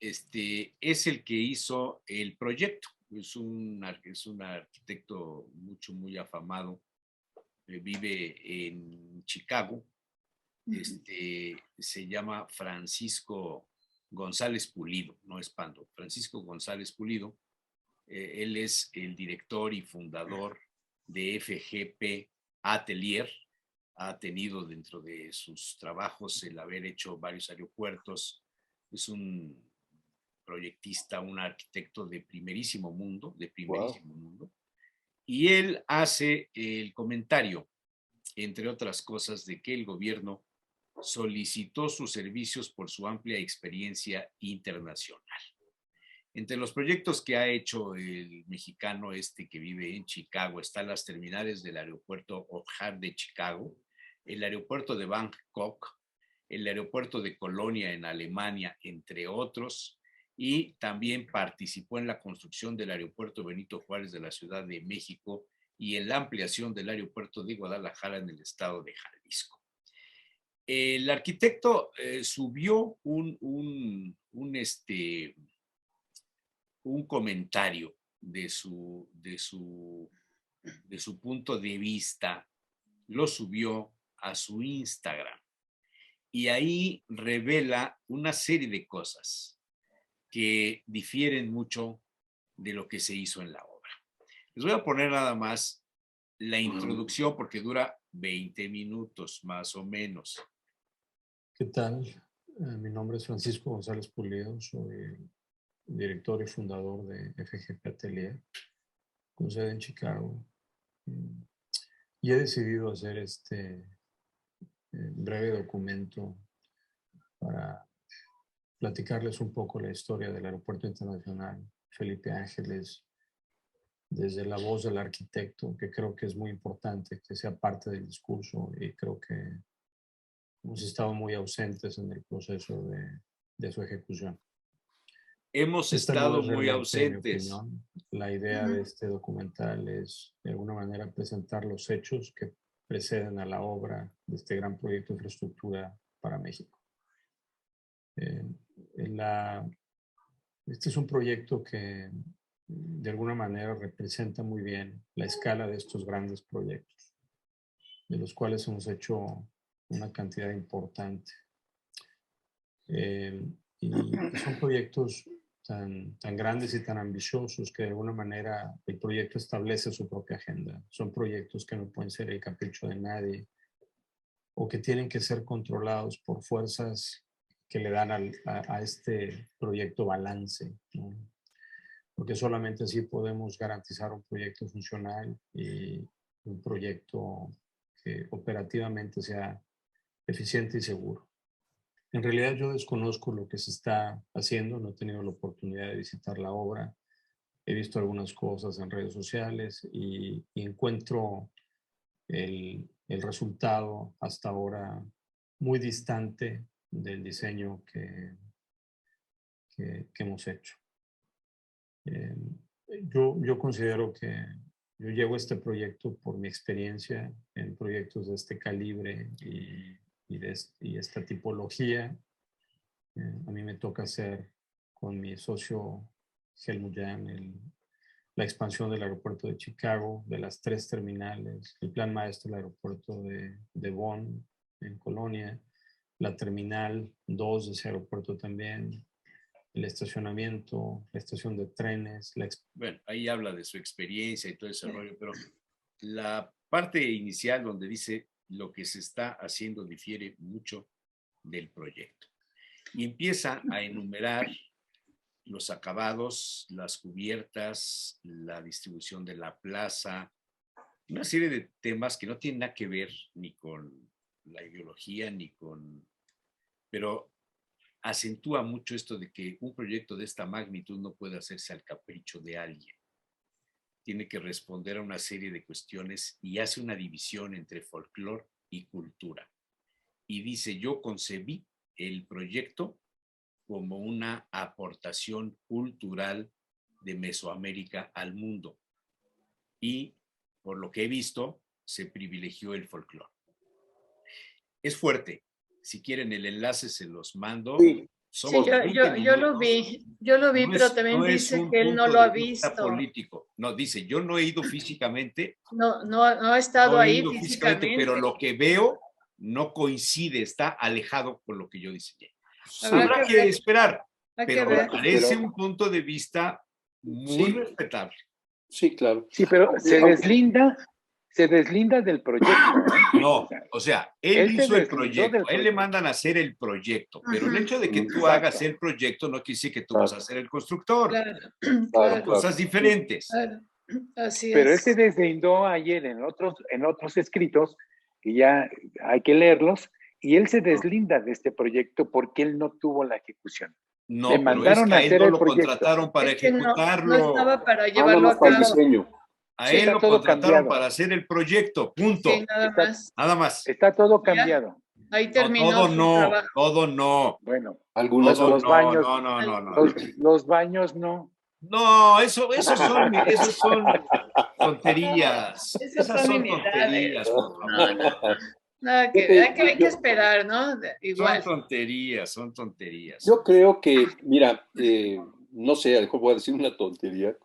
es el que hizo el proyecto. Es un arquitecto muy afamado, vive en Chicago. Se llama Francisco González Pulido, no es Pando, Francisco González Pulido. Él es el director y fundador de FGP Atelier. Ha tenido dentro de sus trabajos el haber hecho varios aeropuertos. Es un proyectista, un arquitecto de primerísimo mundo, mundo. Y él hace el comentario, entre otras cosas, de que el gobierno solicitó sus servicios por su amplia experiencia internacional. Entre los proyectos que ha hecho el mexicano que vive en Chicago están las terminales del aeropuerto O'Hare de Chicago, el aeropuerto de Bangkok, el aeropuerto de Colonia en Alemania, entre otros, y también participó en la construcción del aeropuerto Benito Juárez de la Ciudad de México y en la ampliación del aeropuerto de Guadalajara en el estado de Jalisco. El arquitecto subió un comentario de su punto de vista, lo subió a su Instagram y ahí revela una serie de cosas que difieren mucho de lo que se hizo en la obra. Les voy a poner nada más la introducción porque dura 20 minutos más o menos. ¿Qué tal? Mi nombre es Francisco González Pulido, soy director y fundador de FGP Atelier, con sede en Chicago. Y he decidido hacer este breve documento para platicarles un poco la historia del Aeropuerto Internacional Felipe Ángeles, desde la voz del arquitecto, que creo que es muy importante que sea parte del discurso, y creo que hemos estado muy ausentes en el proceso de su ejecución. Hemos estado muy ausentes. La idea de este documental es, de alguna manera, presentar los hechos que preceden a la obra de este gran proyecto de infraestructura para México. Este es un proyecto que, de alguna manera, representa muy bien la escala de estos grandes proyectos, de los cuales hemos hecho una cantidad importante. Y son proyectos tan grandes y tan ambiciosos que de alguna manera el proyecto establece su propia agenda. Son proyectos que no pueden ser el capricho de nadie o que tienen que ser controlados por fuerzas que le dan a este proyecto balance, ¿no? Porque solamente así podemos garantizar un proyecto funcional y un proyecto que operativamente sea eficiente y seguro. En realidad yo desconozco lo que se está haciendo, no he tenido la oportunidad de visitar la obra, he visto algunas cosas en redes sociales y encuentro el resultado hasta ahora muy distante del diseño que hemos hecho. Yo considero que yo llevo este proyecto por mi experiencia en proyectos de este calibre y esta tipología. A mí me toca hacer con mi socio Helmut Jahn la expansión del aeropuerto de Chicago, de las 3 terminales, el plan maestro del aeropuerto de Bonn, en Colonia, la terminal 2 de ese aeropuerto también, el estacionamiento, la estación de trenes. Bueno, ahí habla de su experiencia y todo ese rollo, pero la parte inicial donde dice lo que se está haciendo difiere mucho del proyecto. Y empieza a enumerar los acabados, las cubiertas, la distribución de la plaza, una serie de temas que no tienen nada que ver ni con la ideología, pero acentúa mucho esto de que un proyecto de esta magnitud no puede hacerse al capricho de alguien. Tiene que responder a una serie de cuestiones y hace una división entre folclore y cultura. Y dice, yo concebí el proyecto como una aportación cultural de Mesoamérica al mundo. Y por lo que he visto, se privilegió el folclore. Es fuerte. Si quieren el enlace se los mando. Sí, somos 20 yo lo minutos. vi, No pero es- también no es dice un que él no punto lo ha de vista visto. político. No, dice, yo no he ido físicamente, No ha estado no he ahí ido físicamente, pero físicamente. lo que veo no coincide, está alejado con lo que yo diseñé. Habrá Habrá que que ver. esperar, Hay que pero ver. me parece un punto de vista muy respetable. Sí, claro. Sí, pero se deslinda del proyecto. No, o sea, él se hizo el deslindó proyecto, del a él le mandan a hacer el proyecto, pero el hecho de que tú hagas el proyecto no quiere decir que tú vas a ser el constructor. Claro, Son claro. cosas diferentes. Claro, así Pero él es. se deslindó ayer en otros escritos, que ya hay que leerlos, y él se deslinda de este proyecto porque él no tuvo la ejecución. No, Le pero es mandaron que a a él hacer no el lo proyecto. contrataron para Es que no ejecutarlo. estaba para Nada llevarlo más a para el cabo. diseño. A Sí, él está lo todo contrataron cambiado. para hacer el proyecto, punto. Sí, nada más. Nada más. Está todo Ya, cambiado. ahí No, terminó todo su no, trabajo. todo no. Bueno, Algunas Todo los no, baños, no, no, no, no. los baños no. No, esos son tonterías. Esas Esas son son nimiedades. tonterías, por favor. Nada que ver. Hay que esperar, ¿no? Son Igual. tonterías, son tonterías. Yo creo que, mira, no sé, a lo mejor voy a decir una tontería,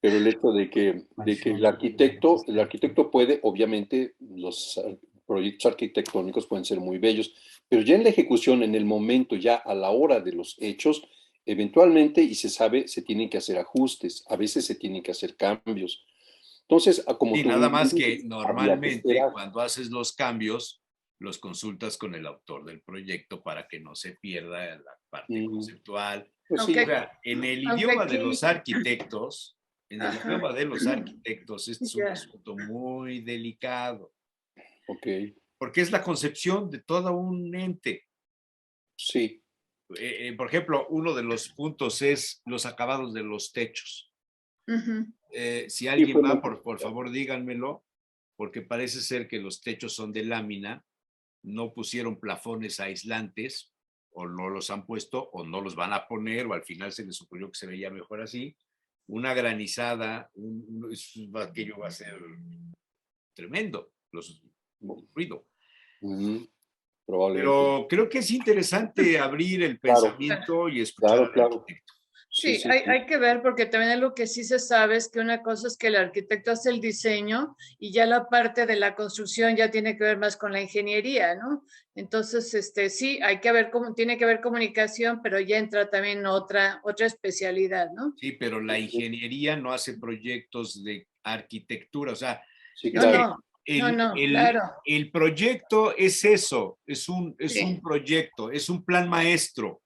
pero el hecho de que el arquitecto puede, obviamente, los proyectos arquitectónicos pueden ser muy bellos, pero ya en la ejecución, en el momento, ya a la hora de los hechos, eventualmente, y se sabe, se tienen que hacer ajustes, a veces se tienen que hacer cambios. Entonces, como Sí, tú nada más que dices, había que normalmente esperar. cuando haces los cambios, los consultas con el autor del proyecto para que no se pierda la parte conceptual. Pues O sí. sea, en el idioma de los arquitectos, este es un asunto muy delicado. Ok. Porque es la concepción de todo un ente. Sí. Por ejemplo, uno de los puntos es los acabados de los techos. Si alguien va, por favor, díganmelo, porque parece ser que los techos son de lámina, no pusieron plafones aislantes, o no los han puesto, o no los van a poner, o al final se les ocurrió que se veía mejor así. Una granizada, aquello va a ser tremendo, ruido. Probablemente. Pero creo que es interesante abrir el pensamiento y escuchar al arquitecto. Sí, hay que ver, porque también es lo que sí se sabe es que una cosa es que el arquitecto hace el diseño y ya la parte de la construcción ya tiene que ver más con la ingeniería, ¿no? Entonces, sí, tiene que haber comunicación, pero ya entra también otra especialidad, ¿no? Sí, pero la ingeniería no hace proyectos de arquitectura, o sea, sí, claro. Claro. El proyecto es eso, es un proyecto, es un plan maestro.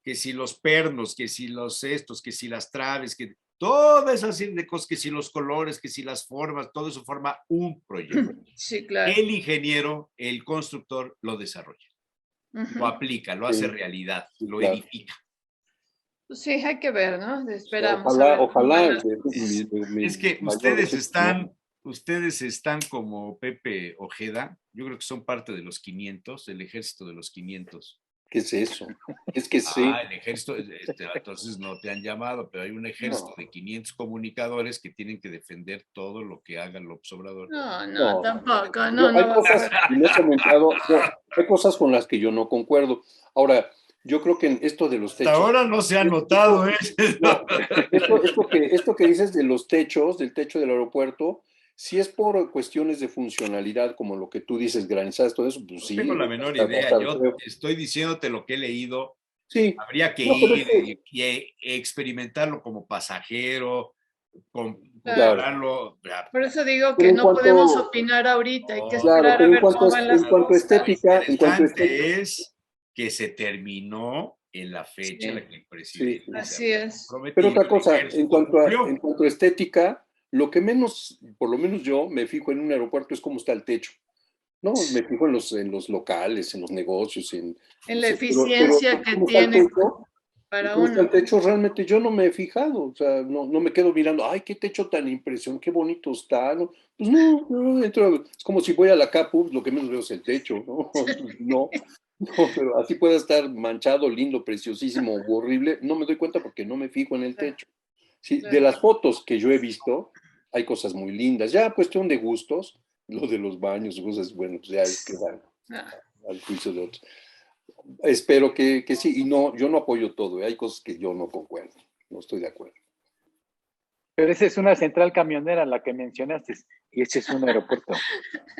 Que si los pernos, que si los cestos, que si las traves, que todas esas serie de cosas, que si los colores, que si las formas, todo eso forma un proyecto. Sí, claro. El ingeniero, el constructor lo desarrolla, lo aplica, lo hace realidad, lo edifica. Pues sí, hay que ver, ¿no? Esperamos. Ojalá. Es que ustedes están como Pepe Ojeda, yo creo que son parte de los 500, el ejército de los 500. ¿Qué es eso? Es que sí. El ejército, entonces no te han llamado, pero hay un ejército de 500 comunicadores que tienen que defender todo lo que haga López Obrador. No, tampoco. Hay cosas con las que yo no concuerdo. Ahora, yo creo que en esto de los techos... Hasta ahora no se ha notado, Esto que dices de los techos, del techo del aeropuerto, si es por cuestiones de funcionalidad, como lo que tú dices, granizadas, todo eso, pues sí. No tengo la menor idea. Yo estoy diciéndote lo que he leído. Sí. Habría que ir y experimentarlo como pasajero, compararlo. Por eso digo que no podemos opinar ahorita, hay que esperar a ver cómo van las cosas. En cuanto a estética, es que se terminó en la fecha en la que el presidente así es. Pero otra cosa, en cuanto a estética, lo que menos, por lo menos yo me fijo en un aeropuerto es cómo está el techo. No, me fijo en los locales, en los negocios, en la eficiencia que tiene para uno. El techo realmente yo no me he fijado, o sea, no me quedo mirando, ay, qué techo tan impresionante, qué bonito está, ¿no? Pues no, es como si voy a la CAPU, lo que menos veo es el techo, ¿no? No, pero así pueda estar manchado, lindo, preciosísimo, horrible, no me doy cuenta porque no me fijo en el techo. Sí, de las fotos que yo he visto, hay cosas muy lindas, ya cuestión de gustos, lo de los baños, cosas, bueno, pues ya es que van al juicio de otros. Espero que sí. Y no, yo no apoyo todo. Hay cosas que yo no concuerdo. No estoy de acuerdo. Pero esa es una central camionera la que mencionaste, y ese es un aeropuerto.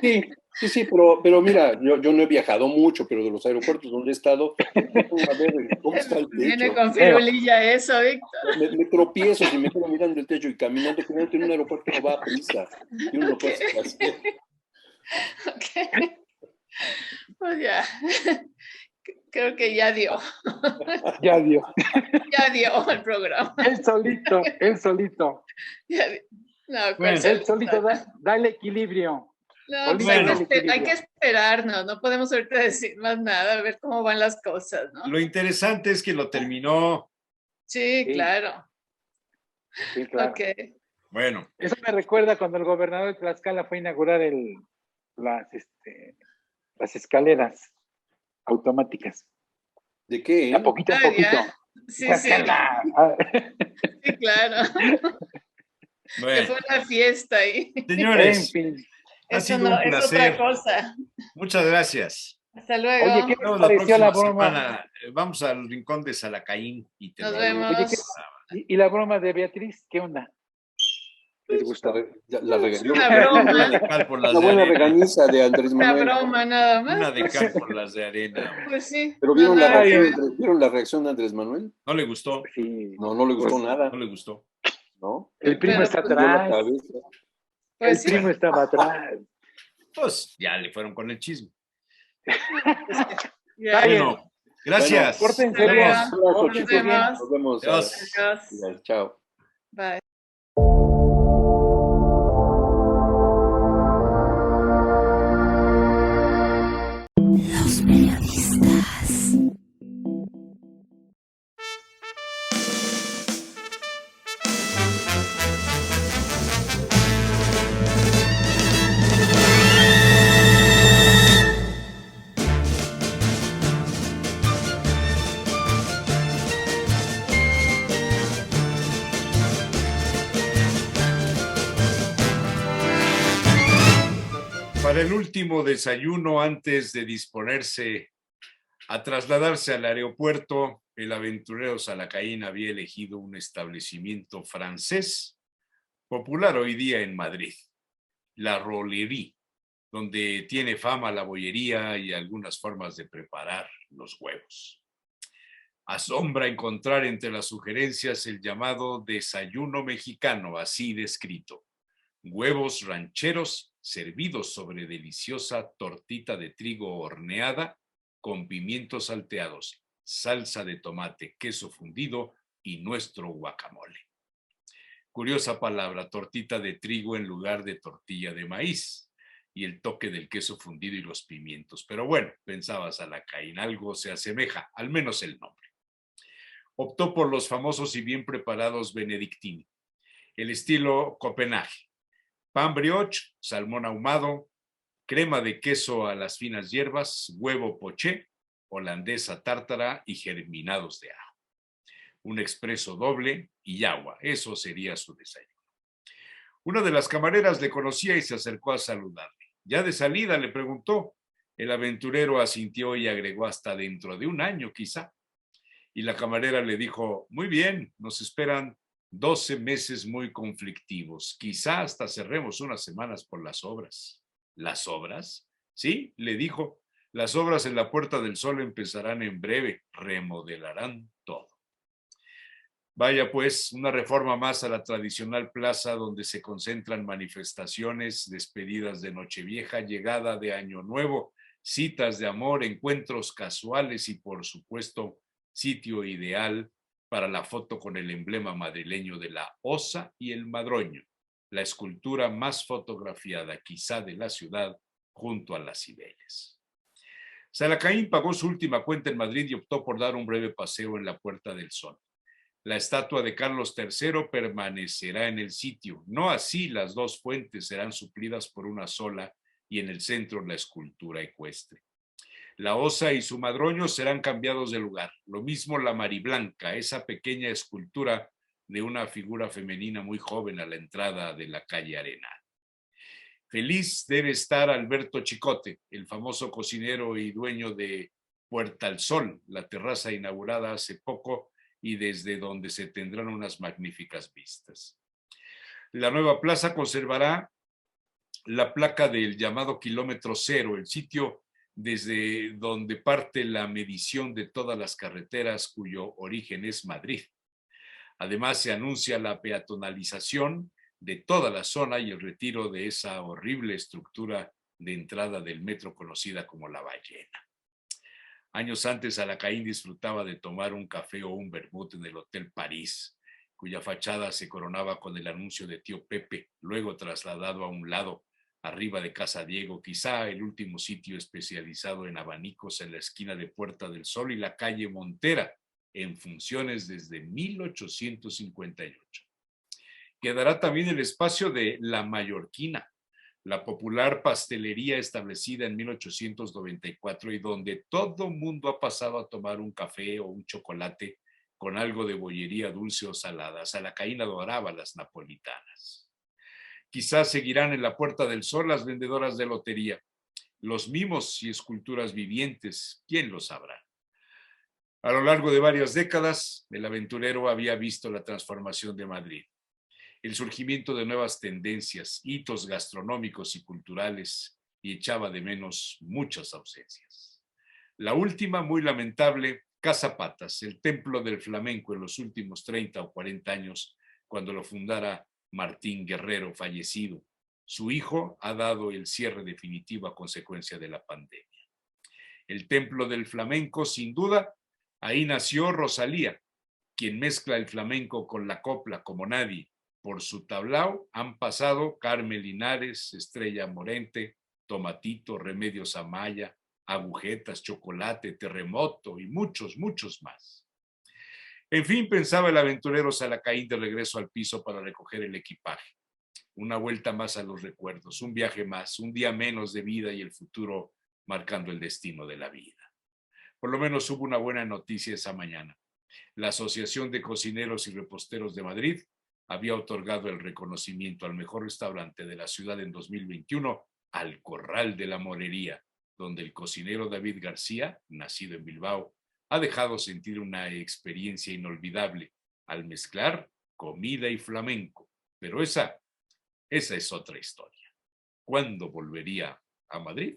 Sí, pero mira, yo no he viajado mucho, pero de los aeropuertos donde he estado, a ver cómo está el Viene techo. con firulilla eso, Víctor. Me tropiezo si me quedo mirando el techo y caminando, que en un aeropuerto no va a prisa. Y uno puede hacer. Ok. Pues ya. Creo que ya dio. Ya dio. Ya dio el programa. Él solito. Ya dio. No, Bueno, él solito da el equilibrio. No, pues hay que esperarnos, no podemos ahorita decir más nada, a ver cómo van las cosas, ¿no? Lo interesante es que lo terminó. Sí, claro. Sí, claro. Okay. Bueno. Eso me recuerda cuando el gobernador de Tlaxcala fue a inaugurar las escaleras automáticas. ¿De qué? A poquito a poquito. Sí, sí. Sí, claro. Bueno. Que fue una fiesta ahí. Señores, ha eso sido no un placer. es otra cosa. Muchas gracias. Hasta luego. Oye, ¿qué les pareció la broma? Semana, vamos al rincón de Salacaín y nos vemos. Oye, ¿y la broma de Beatriz? ¿Qué onda? ¿Les gustó? La regañó. Una broma. Una buena regañiza de Andrés Manuel. Una broma nada más. Una de cal por las de arena. Pues sí. Pero ¿vieron la reacción de Andrés Manuel? No le gustó. Sí. No le gustó nada. No le gustó. ¿No? El primo está atrás. Pues el primo estaba atrás. Pues ya le fueron con el chisme. Bueno, gracias. Pórtense bien. Nos vemos. Adiós. Chao. Bye. Los periodistas. Para el último desayuno antes de disponerse a trasladarse al aeropuerto, el aventurero Salacaín había elegido un establecimiento francés popular hoy día en Madrid, La Rollerie, donde tiene fama la bollería y algunas formas de preparar los huevos. Asombra encontrar entre las sugerencias el llamado desayuno mexicano, así descrito: huevos rancheros servidos sobre deliciosa tortita de trigo horneada con pimientos salteados, salsa de tomate, queso fundido y nuestro guacamole. Curiosa palabra, tortita de trigo en lugar de tortilla de maíz, y el toque del queso fundido y los pimientos. Pero bueno, pensaba Salacaín, algo se asemeja, al menos el nombre. Optó por los famosos y bien preparados benedictini, el estilo Copenhague. Pan brioche, salmón ahumado, crema de queso a las finas hierbas, huevo poché, holandesa tártara y germinados de ajo. Un expreso doble y agua, eso sería su desayuno. Una de las camareras le conocía y se acercó a saludarle. Ya de salida le preguntó. El aventurero asintió y agregó: hasta dentro de un año quizá. Y la camarera le dijo: muy bien, nos esperan 12 meses muy conflictivos. Quizá hasta cerremos unas semanas por las obras. ¿Las obras? Sí, le dijo. Las obras en la Puerta del Sol empezarán en breve. Remodelarán todo. Vaya pues, una reforma más a la tradicional plaza donde se concentran manifestaciones, despedidas de Nochevieja, llegada de Año Nuevo, citas de amor, encuentros casuales y, por supuesto, sitio ideal para la foto con el emblema madrileño de la Osa y el Madroño, la escultura más fotografiada quizá de la ciudad junto a las Cibeles. Salacaín pagó su última cuenta en Madrid y optó por dar un breve paseo en la Puerta del Sol. La estatua de Carlos III permanecerá en el sitio, no así las dos fuentes serán suplidas por una sola y en el centro la escultura ecuestre. La Osa y su Madroño serán cambiados de lugar. Lo mismo la Mariblanca, esa pequeña escultura de una figura femenina muy joven a la entrada de la calle Arenal. Feliz debe estar Alberto Chicote, el famoso cocinero y dueño de Puerta al Sol, la terraza inaugurada hace poco y desde donde se tendrán unas magníficas vistas. La nueva plaza conservará la placa del llamado kilómetro cero, el sitio desde donde parte la medición de todas las carreteras cuyo origen es Madrid. Además, se anuncia la peatonalización de toda la zona y el retiro de esa horrible estructura de entrada del metro conocida como La Ballena. Años antes, Alacaín disfrutaba de tomar un café o un vermut en el Hotel París, cuya fachada se coronaba con el anuncio de Tío Pepe, luego trasladado a un lado, arriba de Casa Diego, quizá el último sitio especializado en abanicos en la esquina de Puerta del Sol y la calle Montera, en funciones desde 1858. Quedará también el espacio de La Mallorquina, la popular pastelería establecida en 1894 y donde todo mundo ha pasado a tomar un café o un chocolate con algo de bollería dulce o salada. Alacaín adoraba las napolitanas. Quizás seguirán en la Puerta del Sol las vendedoras de lotería, los mimos y esculturas vivientes, ¿quién lo sabrá? A lo largo de varias décadas, el aventurero había visto la transformación de Madrid, el surgimiento de nuevas tendencias, hitos gastronómicos y culturales, y echaba de menos muchas ausencias. La última, muy lamentable, Casa Patas, el templo del flamenco en los últimos 30 o 40 años, cuando lo fundara Martín Guerrero, fallecido. Su hijo ha dado el cierre definitivo a consecuencia de la pandemia. El templo del flamenco, sin duda, ahí nació Rosalía, quien mezcla el flamenco con la copla como nadie. Por su tablao han pasado Carmen Linares, Estrella Morente, Tomatito, Remedios Amaya, Agujetas, Chocolate, Terremoto y muchos, muchos más. En fin, pensaba el aventurero Alacaín de regreso al piso para recoger el equipaje. Una vuelta más a los recuerdos, un viaje más, un día menos de vida y el futuro marcando el destino de la vida. Por lo menos hubo una buena noticia esa mañana. La Asociación de Cocineros y Reposteros de Madrid había otorgado el reconocimiento al mejor restaurante de la ciudad en 2021 al Corral de la Morería, donde el cocinero David García, nacido en Bilbao, ha dejado sentir una experiencia inolvidable al mezclar comida y flamenco. Pero esa es otra historia. ¿Cuándo volvería a Madrid?